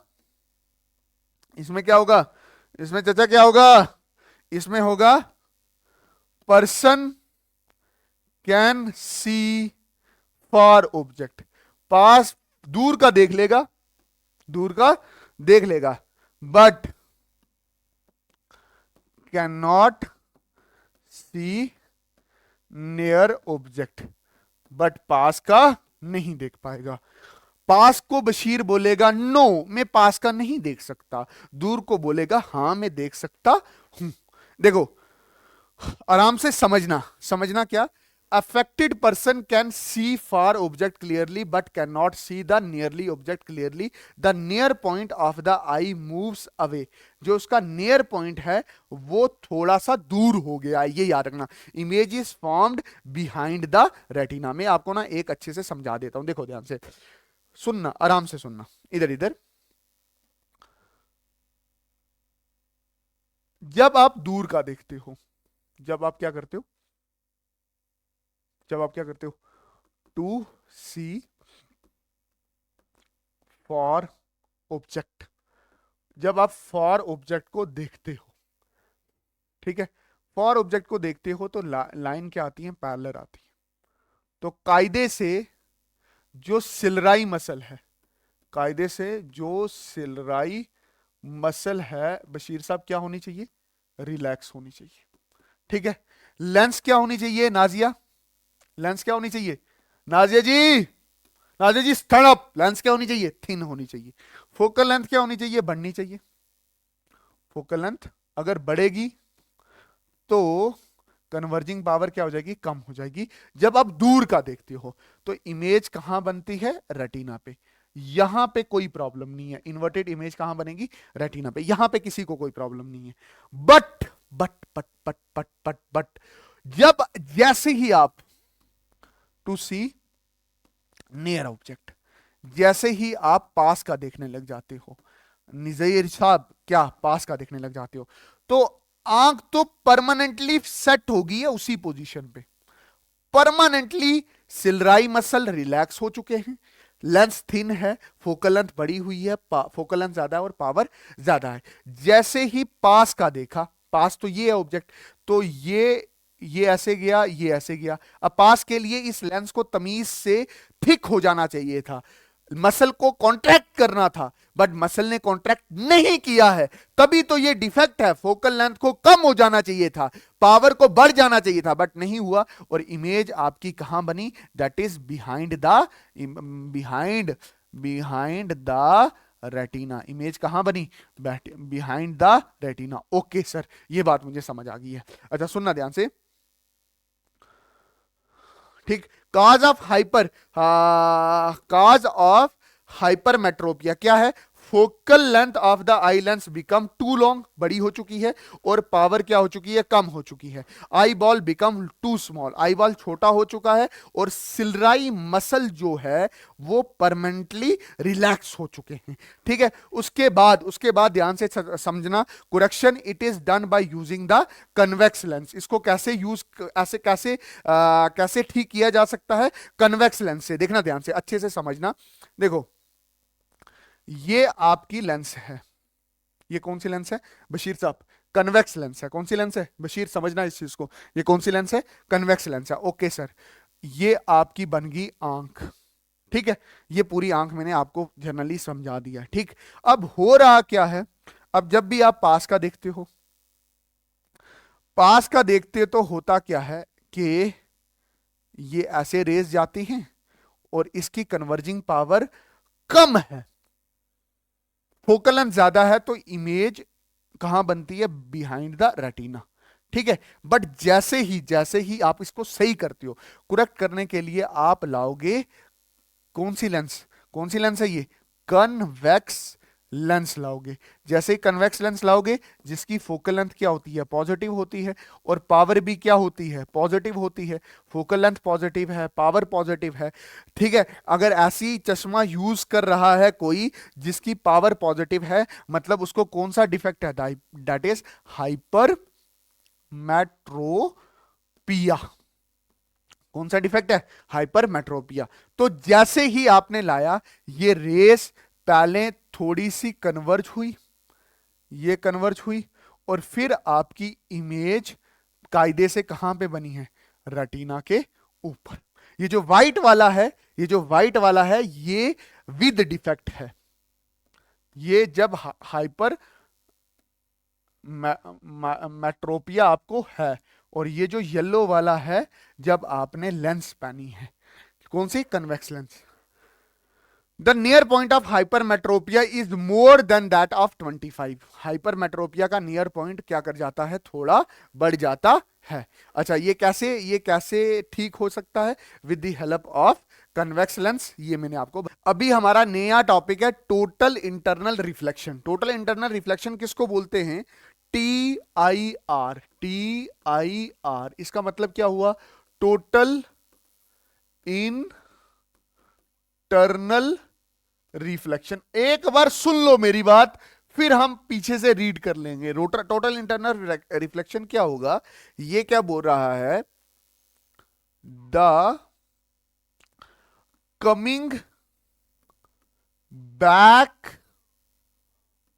इसमें क्या होगा, इसमें चाचा क्या होगा, इसमें होगा person can see far object, पास दूर का देख लेगा, दूर का देख लेगा, but can not see near object, but पास का नहीं देख पाएगा। पास को बशीर बोलेगा नो मैं पास का नहीं देख सकता, दूर को बोलेगा हां मैं देख सकता हूं। देखो आराम से समझना, समझना क्या, affected person can see far object clearly but cannot see the nearly object clearly. The near point of the eye moves away. जो उसका near point है वो थोड़ा सा दूर हो गया है, ये याद रखना। Image is formed behind the retina। मैं आपको ना एक अच्छे से समझा देता हूं, देखो ध्यान से सुनना, आराम से सुनना, इधर इधर। जब आप दूर का देखते हो, जब आप क्या करते हो, जब आप क्या करते हो, टू सी फॉर ऑब्जेक्ट, जब आप फॉर ऑब्जेक्ट को देखते हो, ठीक है, फॉर ऑब्जेक्ट को देखते हो तो लाइन क्या आती है, पैरेलल आती है। तो कायदे से जो सिलराई मसल है, कायदे से जो सिलराई मसल है बशीर साहब क्या होनी चाहिए, रिलैक्स होनी चाहिए। ठीक है, लेंस क्या होनी चाहिए नाजिया? लेंस क्या होनी चाहिए नाजिया जी? Nazia G stand up. Lens क्या होनी चाहिए? थिन होनी चाहिए। फोकल लेंथ क्या होनी चाहिए? बढ़नी चाहिए। फोकल लेंथ अगर बढ़ेगी तो कन्वर्जिंग पावर क्या हो जाएगी? कम हो जाएगी। जब आप दूर का देखते हो तो इमेज कहां बनती है? रेटिना पे। यहां पे कोई प्रॉब्लम नहीं है। इन्वर्टेड इमेज कहां बनेगी? रेटिना पे। यहां पे किसी को कोई प्रॉब्लम नहीं है। But but but but but but but जब जैसे ही आप टू सी नियर ऑब्जेक्ट, जैसे ही आप पास का देखने लग जाते हो, निज़ीर साहब क्या पास का देखने लग जाते हो, तो आंख तो परमानेंटली सेट होगी है उसी पोजीशन पे। परमानेंटली सिलराई मसल रिलैक्स हो चुके हैं, लेंस थिन है, फोकल लेंथ बड़ी हुई है, फोकल लेंथ ज्यादा है और पावर ज्यादा है। जैसे ही पास का देखा, पास तो ये है ऑब्जेक्ट, तो ये ऐसे गया, ये ऐसे गया। अब पास के लिए इस लेंस को तमीज से थिक हो जाना चाहिए था, मसल को कॉन्ट्रैक्ट करना था, बट मसल ने कॉन्ट्रैक्ट नहीं किया है, तभी तो ये डिफेक्ट है। फोकल लेंथ को कम हो जाना चाहिए था, पावर को बढ़ जाना चाहिए था, बट नहीं हुआ, और इमेज आपकी कहां बनी? That is behind behind the retina. Image कहां बनी? Behind the retina. Okay sir, ये बात मुझे समझ आ गई है। अच्छा सुनना ध्यान से, ठीक। काज ऑफ हाइपरमेट्रोपिया क्या है? Focal length of the eye lens become too long, बड़ी हो चुकी है, और पावर क्या हो चुकी है? कम हो चुकी है। Eyeball become too small, eyeball छोटा हो चुका है, और सिलराई मसल जो है वो परमानेंटली रिलैक्स हो चुके हैं। ठीक है, उसके बाद ध्यान से समझना, correction it is done by using the convex lens. इसको कैसे यूज कैसे ठीक किया जा सकता है? कन्वेक्स लेंस से। देखना ध्यान से, अच्छे से समझना। देखो, ये आपकी लेंस है, ये कौन सी लेंस है बशीर साहब? कन्वेक्स लेंस है। कौन सी लेंस है बशीर? समझना इस चीज को, ये कौन सी लेंस है? कन्वेक्स लेंस है। ओके सर, ये आपकी बन गई आंख। ठीक है, ये पूरी आंख मैंने आपको जनरली समझा दिया। ठीक, अब हो रहा क्या है? अब जब भी आप पास का देखते हो, पास का देखते तो होता क्या है कि ये ऐसे रेस जाती हैं और इसकी कन्वर्जिंग पावर कम है, फोकल लेंथ ज्यादा है, तो इमेज कहां बनती है? Behind the retina. ठीक है, बट जैसे ही आप इसको सही करते हो, करेक्ट करने के लिए आप लाओगे कौन सी लेंस? कौन सी लेंस है ये? कन्वेक्स लेंस लाओगे। जैसे ही कन्वेक्स लेंस लाओगे, जिसकी फोकल लेंथ क्या होती है? पॉजिटिव होती है, और पावर भी क्या होती है? पॉजिटिव होती है। फोकल लेंथ पॉजिटिव है, पावर पॉजिटिव है। ठीक है, अगर ऐसी चश्मा यूज कर रहा है कोई जिसकी पावर पॉजिटिव है, मतलब उसको कौन सा डिफेक्ट है? That is hypermetropia. कौन सा डिफेक्ट है? हाइपरमेट्रोपिया। तो जैसे ही आपने लाया, ये रेस पहले थोड़ी सी कन्वर्ज हुई, ये कन्वर्ज हुई, और फिर आपकी इमेज कायदे से कहां पे बनी है? रेटिना के ऊपर। ये जो व्हाइट वाला है, ये जो व्हाइट वाला है, ये विद डिफेक्ट है। ये जब हाइपर मेट्रोपिया आपको है, और ये जो येलो वाला है जब आपने लेंस पहनी है। कौन सी? Convex lens. The near point of hypermetropia is more than that of 25। Hypermetropia का नियर पॉइंट क्या कर जाता है? थोड़ा बढ़ जाता है। अच्छा, ये कैसे ठीक हो सकता है? With the help of convex lens. ये मैंने आपको, अभी हमारा नया टॉपिक है total internal reflection. Total internal reflection किसको बोलते हैं? TIR। TIR इसका मतलब क्या हुआ? Total internal reflection. एक बार सुन लो मेरी बात, फिर हम पीछे से रीड कर लेंगे। टोटल इंटरनल रिफ्लेक्शन क्या होगा? ये क्या बोल रहा है? The coming back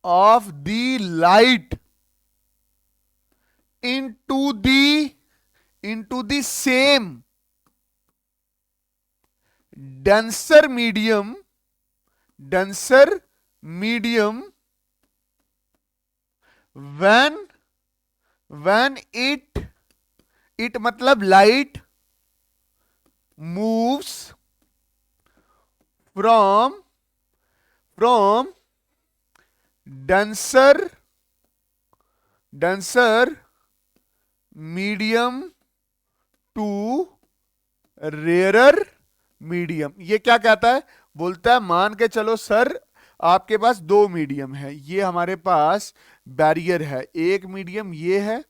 of the light into the same denser medium when when it मतलब light moves from denser medium to rarer medium. ये क्या कहता है? बोलता है मान के चलो सर आपके पास दो मीडियम है, ये हमारे पास बैरियर है, एक मीडियम ये है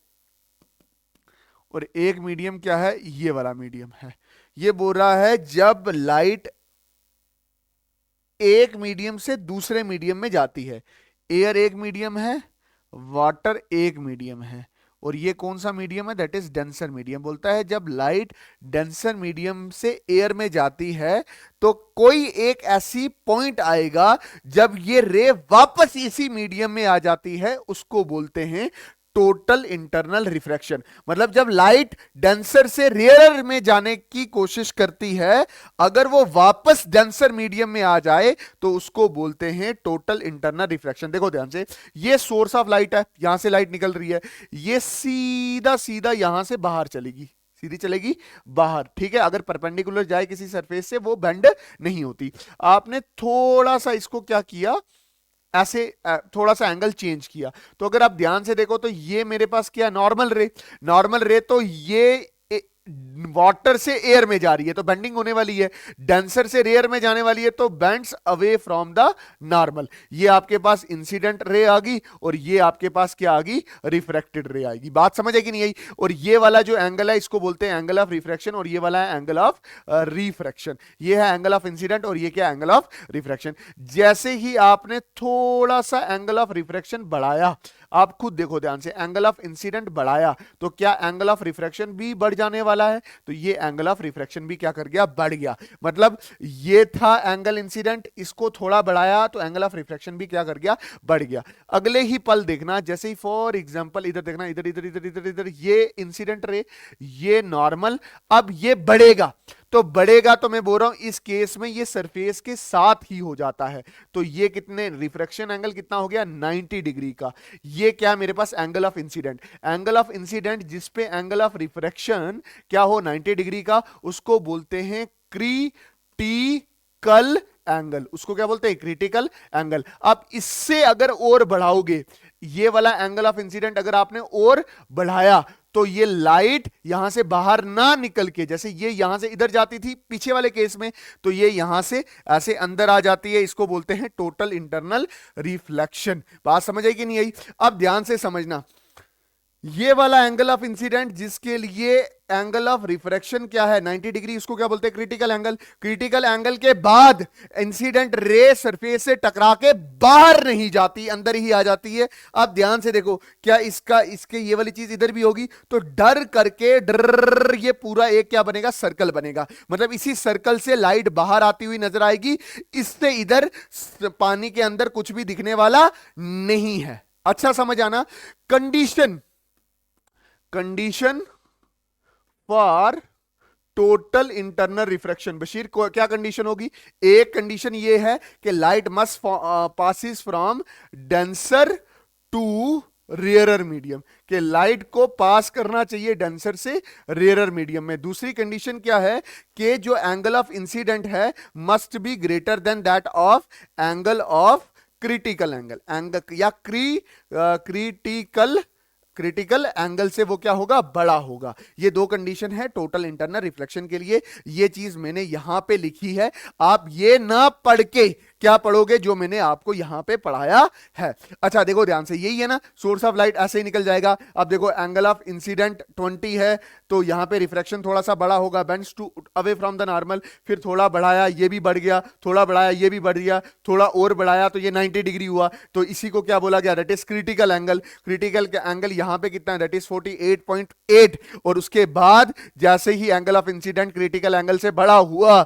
और एक मीडियम क्या है? ये वाला मीडियम है। ये बोल रहा है जब लाइट एक मीडियम से दूसरे मीडियम में जाती है, एयर एक मीडियम है, वाटर एक मीडियम है, और ये कौन सा मीडियम है? That is denser medium. बोलता है जब लाइट डेंसर मीडियम से एयर में जाती है तो कोई एक ऐसी पॉइंट आएगा जब ये रे वापस इसी मीडियम में आ जाती है, उसको बोलते हैं टोटल इंटरनल रिफ्रैक्शन। मतलब जब लाइट डेंसर से रेयरर में जाने की कोशिश करती है, अगर वो वापस डेंसर मीडियम में आ जाए तो उसको बोलते हैं टोटल इंटरनल रिफ्रैक्शन। देखो ध्यान से, ये सोर्स ऑफ लाइट है, यहां से लाइट निकल रही है, ये सीधा सीधा यहां से बाहर चलेगी, सीधी चलेगी बाहर, ठीक है। अगर परपेंडिकुलर जाए किसी सरफेस से वो बेंड नहीं होती। आपने थोड़ा सा इसको क्या किया, ऐसे थोड़ा सा एंगल चेंज किया, तो अगर आप ध्यान से देखो तो ये मेरे पास क्या, नॉर्मल रे तो ये वाटर से एयर में जा रही है तो बेंडिंग होने वाली है, डेंसर से रेयर में जाने वाली है तो bends away from the normal. ये आपके पास इंसिडेंट रे आ गई और ये आपके पास क्या आ गई? रिफ्रैक्टेड रे आएगी। बात समझ है कि नहीं आई? और ये वाला जो एंगल है इसको बोलते हैं एंगल ऑफ रिफ्रैक्शन और ये वाला है एंगल ऑफ रिफ्रैक्शन। ये है एंगल ऑफ इंसिडेंट और ये क्या? Angle of refraction. जैसे ही आपने थोड़ा सा एंगल ऑफ रिफ्रैक्शन बढ़ाया, आप खुद देखो ध्यान से, एंगल ऑफ इंसिडेंट बढ़ाया तो क्या एंगल ऑफ रिफ्रैक्शन भी बढ़ जाने वाला है, तो ये एंगल ऑफ रिफ्रैक्शन भी क्या कर गया? बढ़ गया। मतलब ये था एंगल इंसिडेंट, इसको थोड़ा बढ़ाया तो एंगल ऑफ रिफ्रैक्शन भी क्या कर गया? बढ़ गया। अगले ही पल देखना, जैसे ही फॉर एग्जांपल इधर देखना, इधर इधर इधर इधर इधर, ये इंसिडेंट रे, ये नॉर्मल, अब ये बढ़ेगा, तो बढ़ेगा तो मैं बोल रहा हूं इस केस में ये सरफेस के साथ ही हो जाता है, तो ये कितने, रिफ्रैक्शन एंगल कितना हो गया? 90 डिग्री का। ये क्या मेरे पास? Angle of incident. Angle of incident जिस पे एंगल ऑफ रिफ्रैक्शन क्या हो? 90 डिग्री का, उसको बोलते हैं क्रिटिकल एंगल। उसको क्या बोलते हैं? Critical angle. अब इससे अगर और बढ़ाओगे, ये वाला एंगल ऑफ इंसिडेंट अगर आपने और बढ़ाया तो ये लाइट यहां से बाहर ना निकल के, जैसे ये यहां से इधर जाती थी पीछे वाले केस में, तो ये यहां से ऐसे अंदर आ जाती है, इसको बोलते हैं टोटल इंटरनल रिफ्लेक्शन। बात समझ आई कि नहीं आई? अब ध्यान से समझना, ये वाला एंगल ऑफ इंसिडेंट जिसके लिए एंगल ऑफ रिफ्रैक्शन क्या है? 90 डिग्री, उसको क्या बोलते हैं? Critical angle. क्रिटिकल एंगल के बाद इंसिडेंट रे सरफेस से टकरा के बाहर नहीं जाती, अंदर ही आ जाती है। अब ध्यान से देखो, क्या इसके ये वाली चीज इधर भी होगी, तो डर करके डर, ये पूरा एक क्या बनेगा? सर्कल बनेगा। मतलब इसी सर्कल से लाइट बाहर आती हुई नजर आएगी, इससे इधर पानी के अंदर कुछ भी दिखने वाला नहीं है। अच्छा समझ आना। Condition for total internal refraction, Bashir को क्या कंडीशन होगी? एक कंडीशन ये है कि light must passes from denser to rarer medium, कि लाइट को पास करना चाहिए डेंसर से रेयरर मीडियम में। दूसरी कंडीशन क्या है? कि जो एंगल ऑफ इंसिडेंट है must be greater than that of angle of critical angle या क्रिटिकल एंगल से वो क्या होगा? बड़ा होगा। ये दो कंडीशन है टोटल इंटरनल रिफ्लेक्शन के लिए। ये चीज मैंने यहां पे लिखी है, आप ये ना पढ़ के क्या पढ़ोगे? जो मैंने आपको यहां पे पढ़ाया है। अच्छा देखो ध्यान से, यही है ना, सोर्स ऑफ लाइट ऐसे ही निकल जाएगा। अब देखो एंगल ऑफ इंसिडेंट 20 है, तो यहां पे रिफ्रैक्शन थोड़ा सा बड़ा होगा, bends to away from the normal. फिर थोड़ा बढ़ाया, ये भी बढ़ गया, थोड़ा बढ़ाया, ये भी बढ़ गया, थोड़ा और बढ़ाया तो ये 90 डिग्री हुआ, तो इसी को क्या बोला गया? That is critical angle. Critical angle यहां पे कितना है? That is 48.8। और उसके बाद जैसे ही angle of incident critical angle से बड़ा हुआ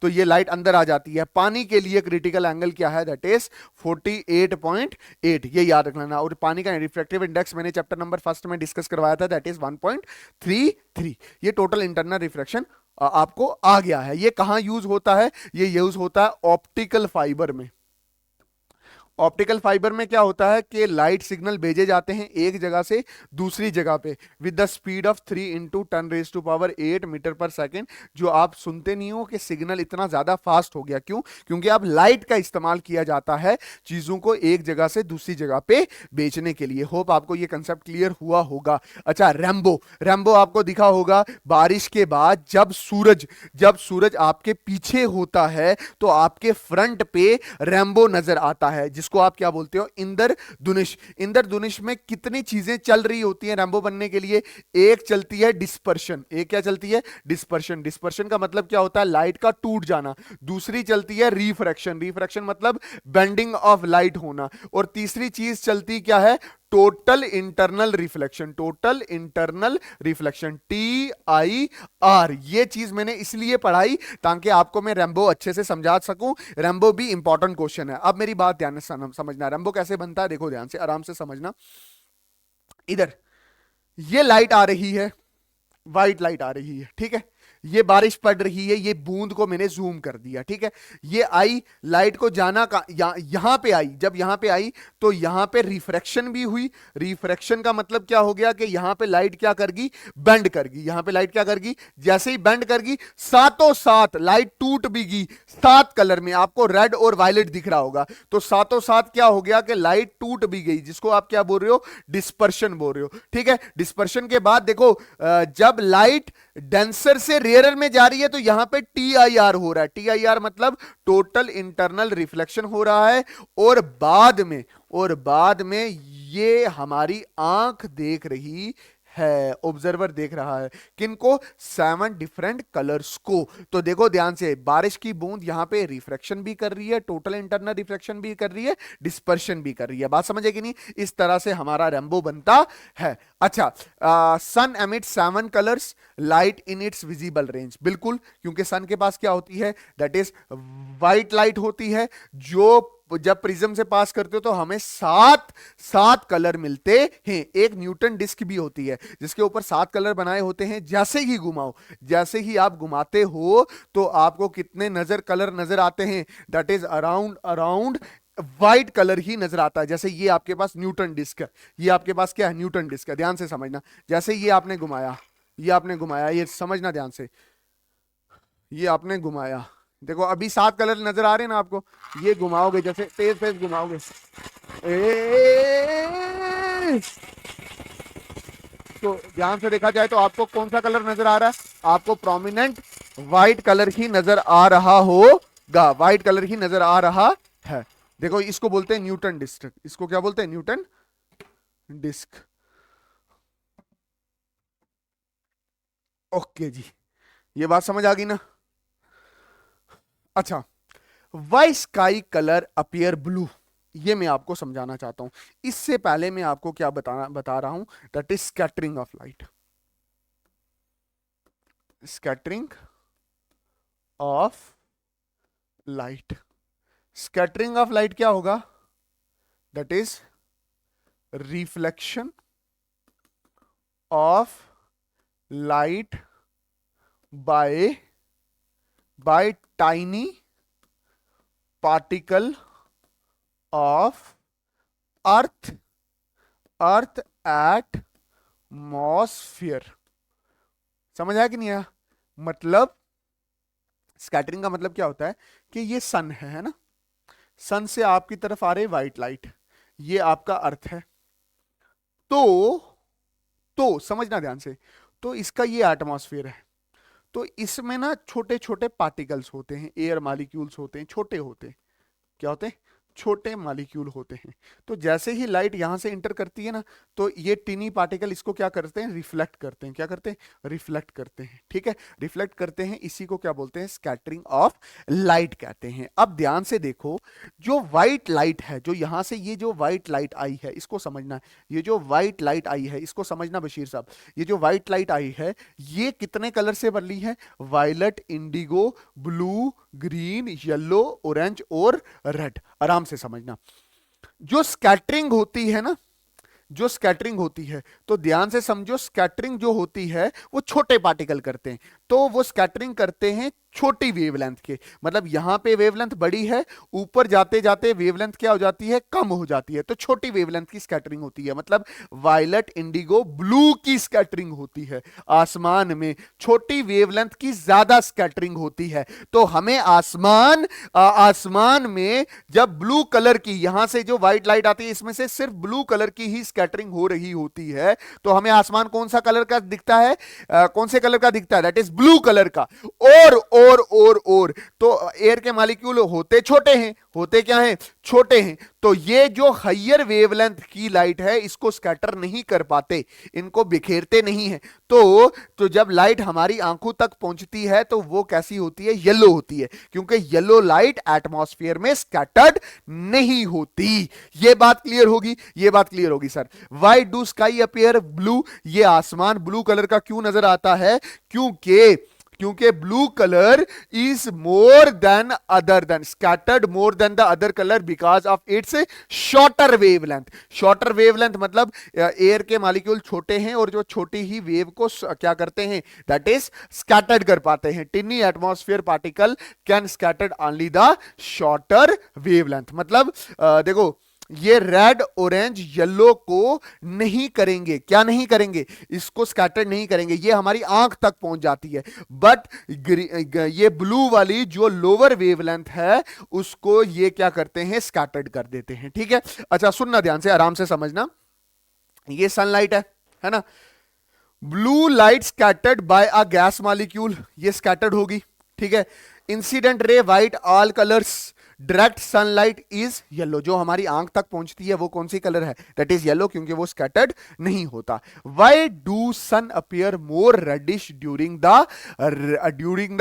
तो ये लाइट अंदर आ जाती है। पानी के लिए क्रिटिकल एंगल क्या है? दैट इज 48.8, ये याद रखना। और पानी का रिफ्रैक्टिव इंडेक्स मैंने चैप्टर नंबर 1 में डिस्कस करवाया था, दैट इज 1.33। ये टोटल इंटरनल रिफ्रैक्शन आपको आ गया है। ये कहां यूज होता है? ये यूज होता है ऑप्टिकल फाइबर में। ऑप्टिकल फाइबर में क्या होता है कि लाइट सिग्नल भेजे जाते हैं एक जगह से दूसरी जगह पे with the speed of 3 × 10⁻⁸ metre per second. जो आप सुनते नहीं हो कि सिग्नल इतना ज्यादा फास्ट हो गया, क्यों? क्योंकि अब लाइट का इस्तेमाल किया जाता है चीजों को एक जगह से दूसरी जगह पे बेचने के लिए। होप आपको ये कंसेप्ट क्लियर हुआ होगा। अच्छा, रैम्बो, रैम्बो आपको दिखा होगा बारिश के बाद जब सूरज आपके पीछे होता है तो आपके फ्रंट पे रैम्बो नजर आता है, जिसको आप क्या बोलते हो? इंद्रधनुष। इंद्रधनुष में कितनी चीजें चल रही होती हैं रैम्बो बनने के लिए? एक चलती है डिस्पर्शन। एक क्या चलती है? डिस्पर्शन। डिस्पर्शन का मतलब क्या होता है? लाइट का टूट जाना। दूसरी चलती है रिफ्रैक्शन। रिफ्रैक्शन मतलब बेंडिंग ऑफ लाइट होना। और तीसरी चीज चलती क्या है? Total internal reflection. Total internal reflection, TIR। ये चीज मैंने इसलिए पढ़ाई ताकि आपको मैं रैम्बो अच्छे से समझा सकूं। रैम्बो भी इंपॉर्टेंट क्वेश्चन है। अब मेरी बात ध्यान से समझना, रैम्बो कैसे बनता है देखो ध्यान से, आराम से समझना। इधर ये लाइट आ रही है, व्हाइट लाइट आ रही है, ठीक है? ये बारिश पड़ रही है, ये बूंद को मैंने जूम कर दिया, ठीक है? ये आई, लाइट को जाना का यहां पे आई। जब यहां पे आई तो यहां पे रिफ्रैक्शन भी हुई। रिफ्रैक्शन का मतलब क्या हो गया कि यहां पे लाइट क्या करगी? बेंड करगी। यहां पे लाइट क्या करगी? जैसे ही बेंड करगी, सातों साथ लाइट टूट भी गई। 7 कलर में आपको रेड और वायलेट दिख रहा होगा, तो सातों साथ क्या हो गया कि लाइट टूट भी गई, जिसको आप क्या बोल रहे हो? डिस्पर्शन बोल रहे हो, ठीक है? डिस्पर्शन के बाद देखो, जब लाइट डेंसर से रेयरर में जा रही है तो यहां पे TIR हो रहा है। TIR मतलब टोटल इंटरनल रिफ्लेक्शन हो रहा है। और बाद में ये हमारी आंख देख रही है, ऑब्जर्वर देख रहा है किनको? 7 डिफरेंट कलर्स को। तो देखो ध्यान से, बारिश की बूंद यहां पे रिफ्रैक्शन भी कर रही है, टोटल इंटरनल रिफ्लेक्शन भी कर रही है, डिस्पर्शन भी कर रही है। बात समझे कि नहीं? इस तरह से हमारा रैम्बो बनता है। अच्छा, sun emits 7 colours, light in its visible range. बिल्कुल, क्योंकि सन के पास क्या होती है? दैट इज व्हाइट लाइट होती है, जो जब प्रिज्म से पास करते हो तो हमें 7 कलर मिलते हैं। एक न्यूटन डिस्क भी होती है जिसके ऊपर 7 कलर बनाए होते हैं। जैसे ही घुमाओ, जैसे ही आप घुमाते हो तो आपको कितने कलर नजर आते हैं? That is around white colour ही नजर आता है। जैसे ये आपके पास न्यूटन डिस्क है, ये आपके पास क्या है? न्यूटन डिस्क है। ध्यान से समझना, जैसे ये आपने घुमाया, ये समझना ध्यान से, ये आपने घुमाया, देखो अभी 7 कलर नजर आ रहे हैं ना आपको? ये घुमाओगे, जैसे तेज तेज घुमाओगे, तो ध्यान से देखा जाए तो आपको कौन सा कलर नजर आ रहा है? आपको प्रोमिनेंट व्हाइट कलर ही नजर आ रहा होगा, व्हाइट कलर ही नजर आ रहा है। देखो, इसको बोलते हैं न्यूटन डिस्क। इसको क्या बोलते हैं? Newton disc. ओके जी, ये बात समझ आ गई ना? अच्छा, why sky colour appear blue, ये मैं आपको समझाना चाहता हूं। इससे पहले मैं आपको क्या बता रहा हूं? That is scattering of light. Scattering of light. Scattering of light क्या होगा? That is reflection of light by tiny particle of earth atmosphere. समझ आया कि नहीं आया? मतलब स्कैटरिंग का मतलब क्या होता है कि ये सन है ना? सन से आपकी तरफ आ रही व्हाइट लाइट, ये आपका अर्थ है। तो समझना ध्यान से, तो इसका ये एटमॉस्फेयर है, तो इसमें ना छोटे छोटे पार्टिकल्स होते हैं, एयर मॉलिक्यूल्स होते हैं, छोटे होते हैं। क्या होते हैं? छोटे मॉलिक्यूल होते हैं। तो जैसे ही लाइट यहां से इंटर करती है ना, तो ये टिनी पार्टिकल इसको क्या करते हैं? रिफ्लेक्ट करते हैं। क्या करते हैं? रिफ्लेक्ट करते हैं, ठीक है? रिफ्लेक्ट करते हैं, इसी को क्या बोलते हैं? स्कैटरिंग ऑफ लाइट कहते हैं। अब ध्यान से देखो, जो व्हाइट लाइट है, जो यहां से ये जो व्हाइट लाइट आई है, इसको समझना। ये जो व्हाइट लाइट आई है, इसको समझना बशीर साहब। ये जो व्हाइट लाइट आई है, ये कितने कलर से बनी है? Violet, indigo, blue, green, yellow, orange और रेड। आराम से समझना, जो स्कैटरिंग होती है ना, जो स्कैटरिंग होती है, तो ध्यान से समझो, स्कैटरिंग जो होती है वो छोटे पार्टिकल करते हैं, तो वो स्कैटरिंग करते हैं छोटी वेवलेंथ के, मतलब यहां पे वेवलेंथ बड़ी है, ऊपर जाते जाते वेवलेंथ क्या हो जाती है, कम हो जाती है, तो छोटी वेवलेंथ की स्कैटरिंग होती है, मतलब वायलेट, इंडिगो, ब्लू की स्कैटरिंग होती है। आसमान में छोटी वेवलेंथ की ज्यादा स्कैटरिंग होती है, तो हमें आसमान में जब ब्लू कलर की, यहां से जो व्हाइट लाइट आती है इसमें से सिर्फ ब्लू कलर की ही स्कैटरिंग हो रही होती है, तो हमें आसमान कौन सा कलर का दिखता है, कौन से कलर का दिखता है, दैट इज ब्लू कलर का। और तो एयर के मॉलिक्यूल होते छोटे हैं, होते क्या हैं, छोटे हैं, तो ये जो हायर वेवलेंथ की लाइट है इसको स्कैटर नहीं कर पाते, इनको बिखेरते नहीं है, तो जब लाइट हमारी आंखों तक पहुंचती है तो वो कैसी होती है, येलो होती है, क्योंकि येलो लाइट एटमॉस्फेयर में स्कैटर्ड नहीं होती। ये बात क्लियर होगी, ये बात क्लियर होगी sir. Why do sky appear blue, ये आसमान ब्लू कलर का क्यों नजर आता है, क्योंकि blue colour is more then other than scattered more than the other colour because of its shorter wavelength. Shorter wavelength मतलब एयर के मॉलिक्यूल छोटे हैं और जो छोटी ही वेव को क्या करते हैं, दैट इज स्कैटर्ड कर पाते हैं। टिनी atmosphere particle can scattered only the shorter wavelength, मतलब देखो ये रेड, ऑरेंज, येलो को नहीं करेंगे, क्या नहीं करेंगे, इसको स्कैटर नहीं करेंगे, ये हमारी आंख तक पहुंच जाती है, बट ये ब्लू वाली जो लोअर वेवलेंथ है उसको ये क्या करते हैं, स्कैटर्ड कर देते हैं। ठीक है, अच्छा सुनना ध्यान से, आराम से समझना, ये सनलाइट है ना, blue light scattered by a gas molecule, ये स्कैटर्ड होगी, ठीक है। Incident ray white, all colours, direct sunlight is yellow, जो हमारी आंख तक पहुंचती है वो कौन सी कलर है, दैट इज येलो, क्योंकि वो स्कैटर्ड नहीं होता। Why do sun appear more reddish during the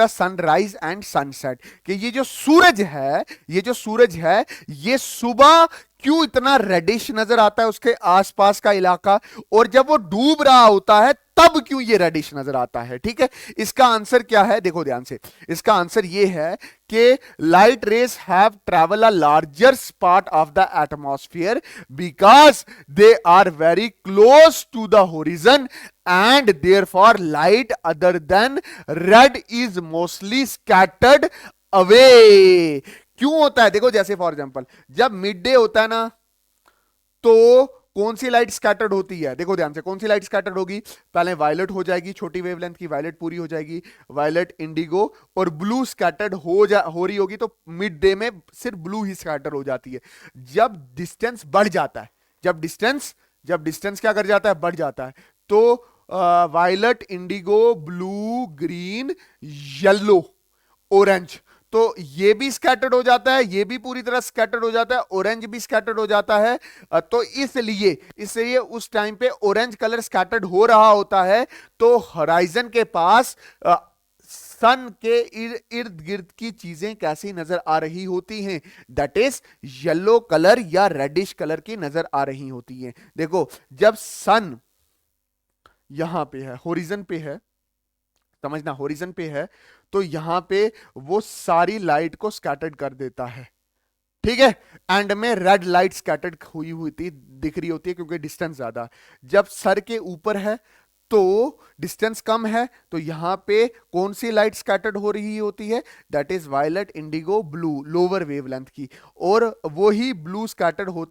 sunrise and sunset, कि ये जो सूरज है ये सुबह क्यों इतना रेडिश नजर आता है उसके आसपास का इलाका, और जब वो डूब रहा होता है तब क्यों ये रेडिश नजर आता है। ठीक है, इसका आंसर क्या है, देखो ध्यान से, इसका आंसर ये है कि light rays have travel a larger part of the atmosphere because they are very close to the horizon and therefore light other than red is mostly scattered away. क्यों होता है, देखो जैसे फॉर एग्जांपल जब मिड डे होता है ना, तो कौन सी लाइट स्कैटर्ड होती है, देखो ध्यान से, कौन सी लाइट स्कैटर्ड होगी, पहले वायलेट हो जाएगी, छोटी वेवलेंथ की वायलेट पूरी हो जाएगी, वायलेट, इंडिगो और ब्लू स्कैटर्ड हो रही होगी, तो मिड डे में सिर्फ ब्लू ही स्कैटर हो जाती है। जब डिस्टेंस बढ़ जाता है, जब डिस्टेंस क्या कर जाता है, बढ़ जाता है, तो violet, indigo, blue, green, yellow, orange, तो ये भी स्कैटर्ड हो जाता है, ये भी पूरी तरह स्कैटर्ड हो जाता है, ऑरेंज भी स्कैटर्ड हो जाता है। तो इसलिए उस टाइम पे ऑरेंज कलर स्कैटर्ड हो रहा होता है, तो होराइजन के पास सन के इर्द गिर्द की चीजें कैसी नजर आ रही होती हैं, दैट इज येलो कलर या रेडिश कलर की नजर आ रही होती हैं। देखो जब सन यहां पे है, होरिजन पे है, समझना, होरिजन पे है, तो यहां पे वो सारी लाइट को स्कैटर्ड कर देता है, ठीक है। एंड में रेड लाइट स्कैटर्ड हुई हुई थी दिख रही होती है, क्योंकि डिस्टेंस ज्यादा, जब सर के ऊपर है तो डिस्टेंस कम है, तो यहां पे कौन सी लाइट स्कैटर्ड हो रही होती है, that is violet, indigo, blue, lower wavelength की, और वही ब्लू स्कैटर हो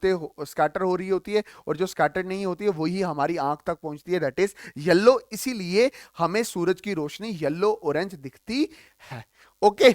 रही होती है, और जो स्कैटर्ड नहीं होती है वही हमारी आंख तक पहुंचती है, दैट इज येलो। इसीलिए हमें सूरज की रोशनी येलो ऑरेंज दिखती है। ओके,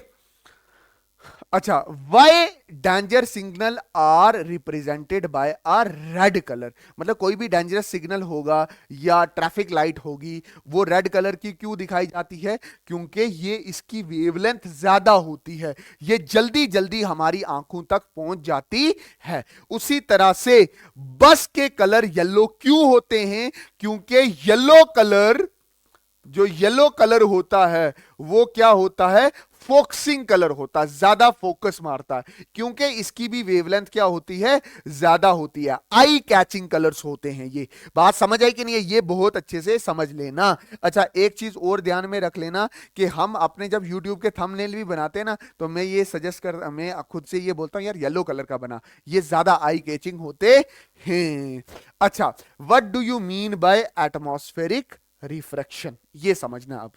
अच्छा, why danger signal are represented by a red colour, मतलब कोई भी डेंजरस सिग्नल होगा या ट्रैफिक लाइट होगी वो रेड कलर की क्यों दिखाई जाती है, क्योंकि ये इसकी वेवलेंथ ज्यादा होती है, ये जल्दी जल्दी हमारी आंखों तक पहुंच जाती है। उसी तरह से बस के कलर येलो क्यों होते हैं, क्योंकि येलो कलर होता है वो क्या होता है, फोकसिंग कलर होता है, ज्यादा फोकस मारता है, क्योंकि इसकी भी वेवलेंथ क्या होती है, ज्यादा होती है। आई कैचिंग कलर्स होते हैं ये। बात समझ आई कि नहीं है, ये बहुत अच्छे से समझ लेना। अच्छा, एक चीज और ध्यान में रख लेना कि हम अपने जब YouTube के थंबनेल भी बनाते हैं ना, तो मैं ये सजेस्ट कर, मैं खुद से ये बोलता हूं यार येलो कलर का बना, ये ज्यादा आई कैचिंग होते हैं। अच्छा, what do you mean bye atmospheric refraction, ये समझना। अब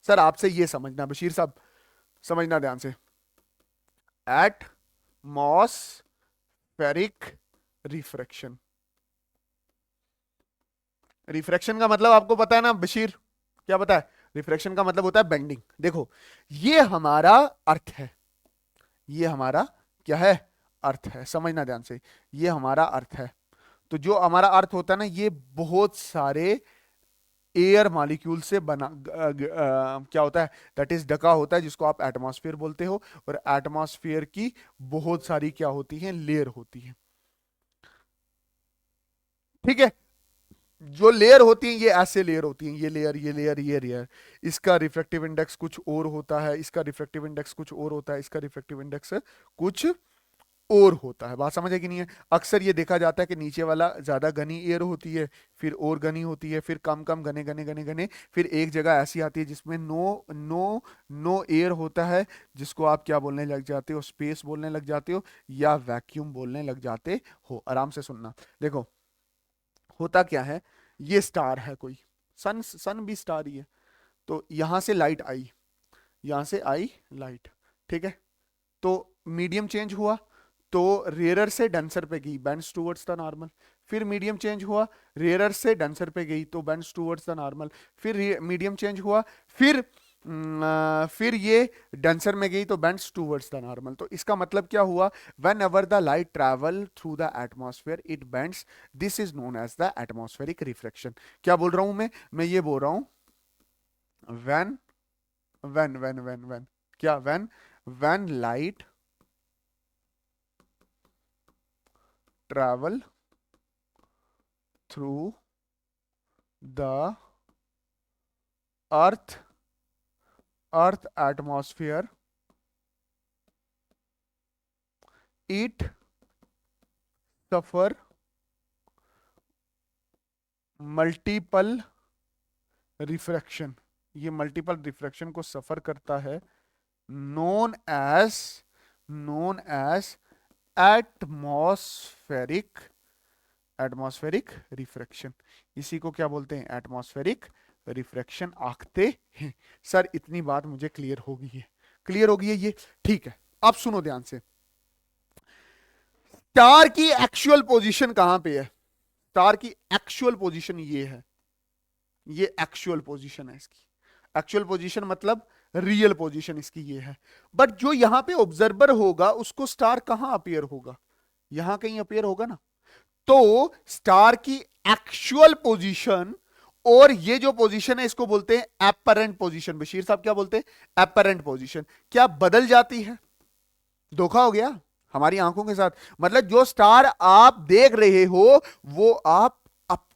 सर आपसे ये समझना, बशीर साहब समझना ध्यान से। एटमॉस्फेरिक रिफ्रैक्शन, रिफ्रैक्शन का मतलब आपको पता है ना बशीर, क्या पता है? रिफ्रैक्शन का मतलब होता है बेंडिंग। देखो ये हमारा अर्थ है, ये हमारा क्या है, अर्थ है, समझना ध्यान से, ये हमारा अर्थ है। तो जो हमारा अर्थ होता है ना, ये बहुत सारे एयर मॉलिक्यूल से बना क्या होता है, दैट इज ढका होता है, जिसको आप एटमॉस्फेयर बोलते हो। और एटमॉस्फेयर की बहुत सारी क्या होती हैं, लेयर होती हैं, ठीक है। जो लेयर होती हैं ये ऐसे लेयर होती हैं, ये लेयर, ये लेयर, ये लेयर। इसका रिफ्रैक्टिव इंडेक्स कुछ और होता है, इसका रिफ्रैक्टिव इंडेक्स कुछ और होता है, इसका रिफ्रैक्टिव इंडेक्स कुछ और होता है। बात समझ है कि नहीं है? अक्सर ये देखा जाता है कि नीचे वाला ज्यादा घनी एयर होती है, फिर और घनी होती है, फिर कम कम घने घने घने घने, फिर एक जगह ऐसी आती है जिसमें नो नो नो एयर होता है, जिसको आप क्या बोलने लग जाते हो, स्पेस बोलने लग जाते हो, या वैक्यूम बोलने लग जाते हो। आराम से सुनना। देखो होता क्या है, ये स्टार है कोई, सन, सन भी स्टार ही है। तो यहां से लाइट आई, यहां से आई लाइट, ठीक है। तो मीडियम चेंज हुआ, तो रेयरर से डेंसर पे गई, बेंड्स टूवर्ड्स द नॉर्मल। फिर मीडियम चेंज हुआ, रेयरर से डेंसर पे गई, तो बेंड्स टूवर्ड्स द नॉर्मल। फिर मीडियम चेंज हुआ, फिर फिर ये डेंसर में गई, तो बेंड्स टूवर्ड्स द नॉर्मल। तो इसका मतलब क्या हुआ, whenever the light travel through the atmosphere it bends, this is known as the atmospheric reflection. क्या बोल रहा हूं मैं ये बोल रहा हूं, व्हेन व्हेन क्या, when light travel through the earth atmosphere, it suffer multiple refraction, ये मल्टीपल रिफ्रैक्शन को सफर करता है, known as atmospheric atmospheric refraction. इसी को क्या बोलते हैं, एटमॉस्फेरिक रिफ्रैक्शन आखते हैं। सर इतनी बात मुझे क्लियर हो गई है, क्लियर हो गई है ये, ठीक है। अब सुनो ध्यान से, स्टार की एक्चुअल पोजीशन कहां पे है, स्टार की एक्चुअल पोजीशन ये है, ये एक्चुअल पोजीशन है इसकी। एक्चुअल पोजीशन मतलब रियल पोजीशन इसकी ये है। बट जो यहां पे ऑब्जर्वर होगा उसको स्टार कहां अपीयर होगा, यहां कहीं अपीयर होगा ना। तो स्टार की एक्चुअल पोजीशन और ये जो पोजीशन है इसको बोलते हैं एपरेंट पोजीशन। बशीर साहब क्या बोलते हैं, एपरेंट पोजीशन। क्या बदल जाती है, धोखा हो गया हमारी आंखों के साथ। मतलब जो स्टार आप देख रहे हो वो आप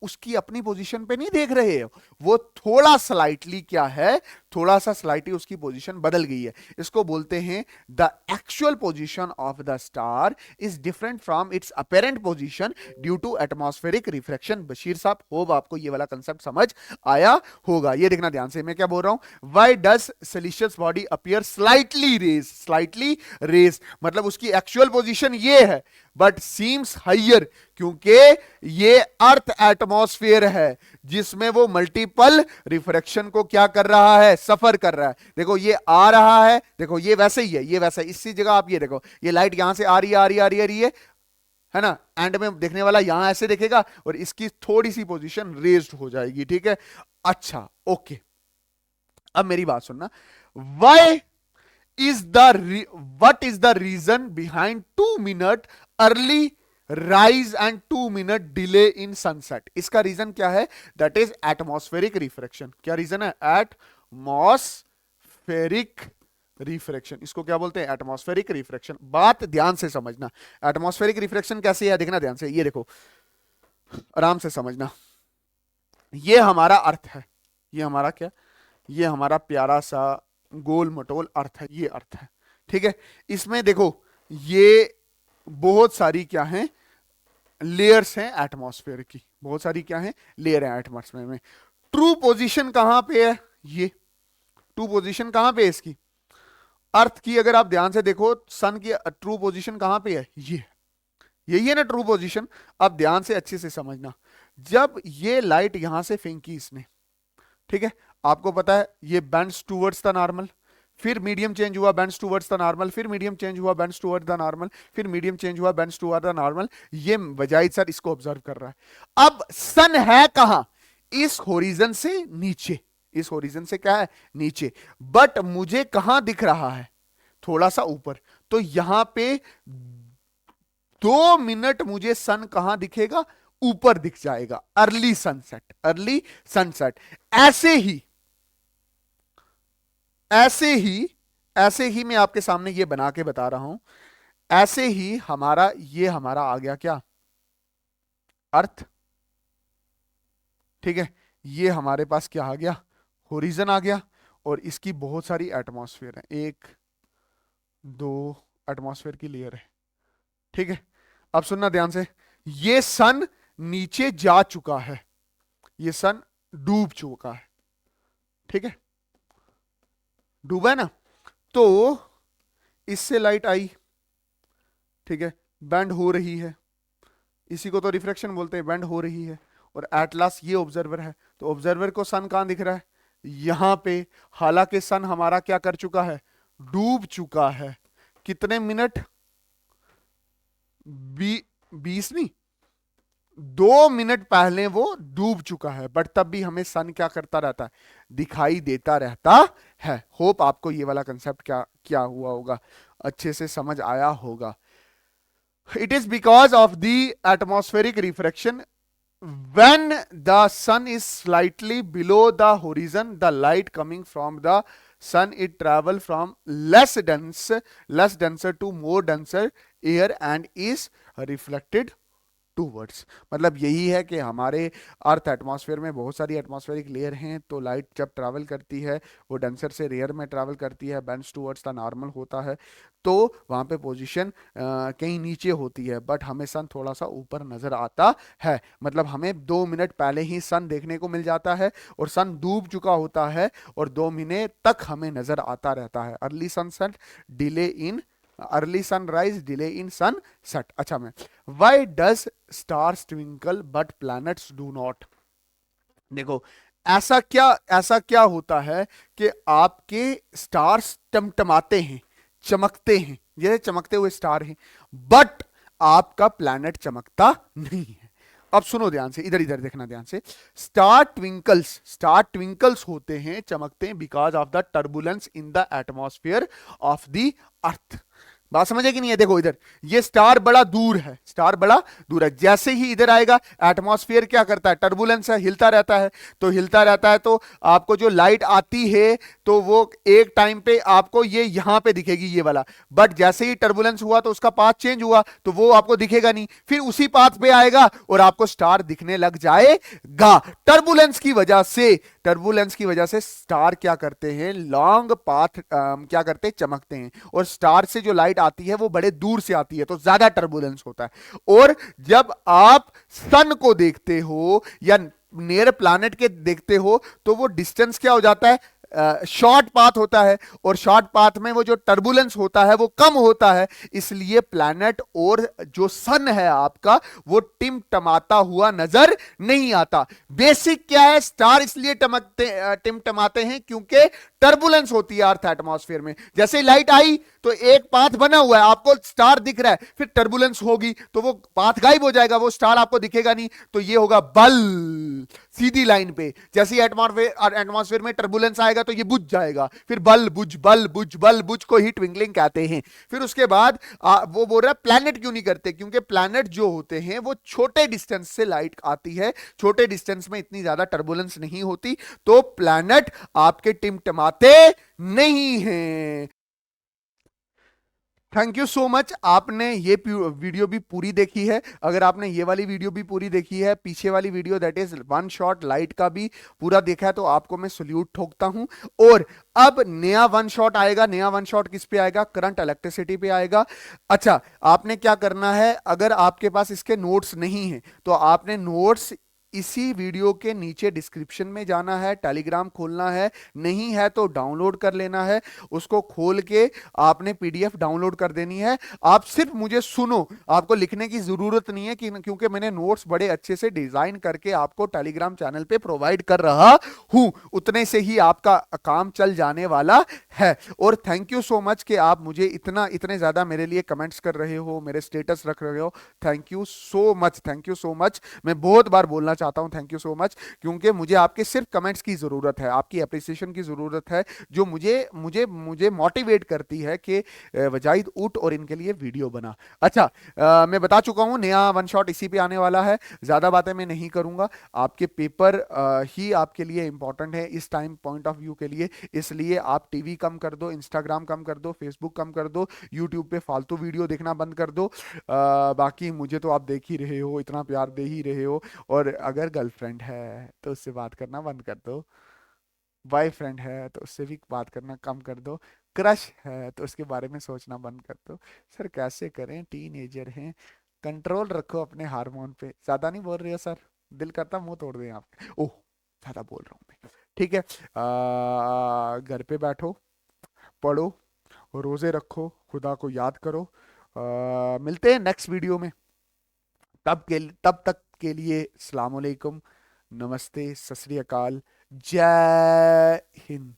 उसकी अपनी पोजीशन पे नहीं देख रहे हो, वो थोड़ा स्लाइटली क्या है, थोड़ा सा स्लाइटली उसकी पोजीशन बदल गई है। इसको बोलते हैं the actual position of the star is different from its apparent position due to atmospheric refraction. Bashir साहब होप आपको ये वाला कंसेप्ट समझ आया होगा। ये देखना ध्यान से, मैं क्या बोल रहा हूं, why does celestial body appear slightly raised, slightly raised मतलब उसकी एक्चुअल पोजीशन ये है, बट सीम्स हाइयर, क्योंकि ये अर्थ एटमॉस्फेयर है जिसमें वो मल्टीपल रिफ्रैक्शन को क्या कर रहा है, सफर कर रहा है। देखो ये आ रहा है, देखो ये वैसे ही है, ये वैसा इसी जगह आप ये देखो, ये लाइट यहां से आ रही है, आ रही है, आ रही है, आ रही है ना। एंड में देखने वाला यहां ऐसे देखेगा और इसकी थोड़ी सी पोजीशन रेज्ड हो जाएगी, ठीक है। अच्छा ओके, अब मेरी बात सुनना, Y is what is the reason behind 2 minute early rise and 2 minute delay in sunset? इसका रीजन क्या है, दैट इज एटमॉस्फेरिक रिफ्रैक्शन। क्या रीजन है, एटमॉस्फेरिक रिफ्रैक्शन। इसको क्या बोलते हैं, एटमॉस्फेरिक रिफ्रैक्शन। बात ध्यान से समझना, एटमॉस्फेरिक रिफ्रैक्शन कैसे है, देखना ध्यान से, ये देखो आराम से समझना। ये हमारा अर्थ है, ये हमारा क्या, ये हमारा प्यारा सा गोल मटोल अर्थ है, ये अर्थ है। ठीक है, इसमें देखो ये बहुत सारी क्या है, लेयर्स हैं एटमॉस्फेयर की, बहुत सारी क्या है, लेयर है एटमॉस्फेयर में। ट्रू पोजीशन कहां पे है, ये ट्रू पोजीशन कहां पे है इसकी, अर्थ की अगर आप ध्यान से देखो, सन की ट्रू पोजीशन कहां पे है, ये यही है ना ट्रू पोजीशन। अब ध्यान से अच्छे से समझना, जब ये लाइट यहां से फेंकी इसने, ठीक है, आपको पता है ये बेंड्स टूवर्ड्स द नॉर्मल, फिर मीडियम चेंज हुआ बेंड्स टूवर्ड्स द नॉर्मल, फिर मीडियम चेंज हुआ बेंड्स टूवर्ड्स द नॉर्मल, फिर मीडियम चेंज हुआ बेंड्स टूवर्ड्स द नॉर्मल। ये बजाय सर इसको ऑब्जर्व कर रहा है। अब सन है कहां, इस होरिजन से नीचे, इस होरिजन से क्या है, नीचे, बट मुझे कहां दिख रहा है, थोड़ा सा ऊपर। तो यहां पे 2 मिनट मुझे सन कहां दिखेगा, ऊपर दिख जाएगा, अर्ली सनसेट, अर्ली सनसेट। ऐसे ही ऐसे ही ऐसे ही मैं आपके सामने ये बना के बता रहा हूं, ऐसे ही हमारा ये हमारा आ गया क्या, अर्थ। ठीक है, ये हमारे पास क्या आ गया, होरिजन आ गया, और इसकी बहुत सारी एटमॉस्फेयर है, 1 2 एटमॉस्फेयर की लेयर है। ठीक है, अब सुनना ध्यान से, ये सन नीचे जा चुका है, ये सन डूब चुका है। ठीक है, डूबा है ना, तो इससे लाइट आई, ठीक है, बेंड हो रही है, इसी को तो रिफ्रैक्शन बोलते हैं, बेंड हो रही है, और एट लास्ट ये ऑब्जर्वर है, तो ऑब्जर्वर को सन कहां दिख रहा है, यहां पे। हालांकि सन हमारा क्या कर चुका है, डूब चुका है। कितने मिनट, 20 नहीं, 2 मिनट पहले वो डूब चुका है, बट तब भी हमें सन क्या करता रहता है, दिखाई देता रहता है। होप आपको ये वाला कंसेप्ट क्या क्या हुआ होगा, अच्छे से समझ आया होगा। It is because of the atmospheric refraction. When the sun is slightly below the horizon, the light coming from the sun, it travel from less denser to more denser air and is reflected towards. मतलब यही है कि हमारे अर्थ एटमॉस्फेयर में बहुत सारी एटमॉस्फेरिक लेयर हैं, तो लाइट जब ट्रैवल करती है वो डेंसर से रेयर में ट्रैवल करती है, बेंड्स टूवर्ड्स द नॉर्मल होता है, तो वहाँ पे पोजीशन कहीं नीचे होती है, बट हमें सन थोड़ा सा ऊपर नजर आता है। मतलब हमें 2 मिनट पहले ही सन देखने को मिल जाता है, और सन डूब चुका होता है, और 2 मिनट तक हमें नजर आता रहता है। Early sunset, delay in early sunrise, delay in sunset. अच्छा, मैं why does stars twinkle but planets do not. देखो, ऐसा क्या होता है कि आपके स्टार्स टमटमाते हैं, चमकते हैं, ये चमकते हुए स्टार हैं, बट आपका प्लैनेट चमकता नहीं है। अब सुनो ध्यान से, इधर इधर देखना ध्यान से। स्टार ट्विंकल्स होते हैं, चमकते हैं, because of the turbulence in the atmosphere of the earth. बात समझे कि नहीं है, देखो इधर ये स्टार बड़ा दूर है, स्टार बड़ा दूर है, जैसे ही इधर आएगा एटमॉस्फेयर क्या करता है, टर्बुलेंस है, हिलता रहता है, तो हिलता रहता है, तो आपको जो लाइट आती है तो वो एक टाइम पे आपको ये यहां पे दिखेगी, ये वाला, बट जैसे ही टर्बुलेंस हुआ तो उसका पाथ चेंज हुआ, तो वो आपको दिखेगा नहीं, फिर उसी पाथ पे आएगा और आपको स्टार दिखने लग जाएगा। टर्बुलेंस की वजह से स्टार क्या करते हैं, लॉन्ग पाथ क्या करते हैं, चमकते हैं, और स्टार से जो लाइट आती है वो बड़े दूर से आती है, तो ज्यादा टर्बुलेंस होता है। और जब आप सन को देखते हो या नियर प्लैनेट के देखते हो, तो वो डिस्टेंस क्या हो जाता है, शॉर्ट पाथ होता है, और शॉर्ट पाथ में वो जो टर्बुलेंस होता है वो कम होता है, इसलिए प्लैनेट और जो सन है आपका वो टिमटमाता हुआ नजर नहीं आता। बेसिक क्या है, स्टार इसलिए टिमटमाते हैं क्योंकि टर्बुलेंस होती है अर्थ एटमॉस्फेयर में। जैसे लाइट आई तो एक पाथ बना हुआ है, आपको स्टार दिख रहा है, फिर टर्बुलेंस होगी तो वो पाथ गायब हो जाएगा, वो स्टार आपको दिखेगा नहीं, तो ये होगा बल, सीधी लाइन पे। जैसे ही एटमॉस्फेयर में टर्बुलेंस आएगा तो ये बुझ जाएगा, फिर बल बुझ को ही ट्विंकलिंग कहते हैं। फिर उसके बाद वो बोल रहा है प्लैनेट क्यों नहीं करते, क्योंकि प्लैनेट जो होते हैं वो छोटे डिस्टेंस से लाइट आती है, छोटे डिस्टेंस में इतनी ज्यादा टर्बुलेंस नहीं होती, तो प्लैनेट आपके टिमटमाते नहीं हैं। थैंक यू सो मच, आपने ये वीडियो भी पूरी देखी है। अगर आपने ये वाली वीडियो भी पूरी देखी है, पीछे वाली video that is one shot light का भी पूरा देखा है, तो आपको मैं सल्यूट ठोकता हूं। और अब नया वन शॉट आएगा। नया वन शॉट किस पे आएगा? करंट इलेक्ट्रिसिटी पे आएगा। अच्छा, आपने क्या करना है, अगर आपके पास इसके नोट्स नहीं है तो आपने नोट्स इसी वीडियो के नीचे डिस्क्रिप्शन में जाना है, टेलीग्राम खोलना है, नहीं है तो डाउनलोड कर लेना है। उसको खोल के आपने पीडीएफ डाउनलोड कर देनी है। आप सिर्फ मुझे सुनो, आपको लिखने की जरूरत नहीं है क्योंकि मैंने नोट्स बड़े अच्छे से डिजाइन करके आपको टेलीग्राम चैनल पे प्रोवाइड कर रहा हूं। उतने से ही आपका काम चल जाने वाला है। और थैंक यू सो मच कि आप मुझे इतने ज्यादा मेरे लिए कमेंट्स कर रहे हो, मेरे स्टेटस रख रहे हो। Thank you so much, thank you so much. मैं बहुत बार बोलना चाहता हूं थैंक यू सो मच, क्योंकि मुझे आपके सिर्फ कमेंट्स की जरूरत है, आपकी अप्रिसिएशन की जरूरत है, जो मुझे मुझे मुझे मोटिवेट करती है कि वजाहिद उठ और इनके लिए वीडियो बना। अच्छा, मैं बता चुका हूं नया वन शॉट इसी पे आने वाला है, ज्यादा बातें मैं नहीं करूंगा। आपके पेपर ही आपके लिए इंपॉर्टेंट है इस टाइम पॉइंट ऑफ व्यू के लिए, इसलिए आप टीवी कम कर दो, इंस्टाग्राम कम कर दो, फेसबुक कम कर दो, यूट्यूब पे फालतू वीडियो देखना बंद कर दो। बाकी मुझे तो आप देख ही रहे हो, इतना प्यार दे ही रहे हो। और अगर गर्लफ्रेंड है तो उससे बात करना बंद कर दो, बॉयफ्रेंड है तो उससे भी बात करना कम कर दो, क्रश है तो उसके बारे में सोचना बंद कर दो। सर कैसे करें, टीनेजर हैं, कंट्रोल रखो अपने हार्मोन पे। ज्यादा नहीं बोल रहे हो सर, दिल करता मुंह तोड़ दें आप। ओह, ज्यादा बोल रहा हूँ मैं, ठीक है। घर पे बैठो, पढ़ो, रोजे रखो, खुदा को याद करो। मिलते हैं नेक्स्ट वीडियो में। तब तक के लिए अस्सलाम वालेकुम, नमस्ते, सत श्री अकाल, जय हिंद।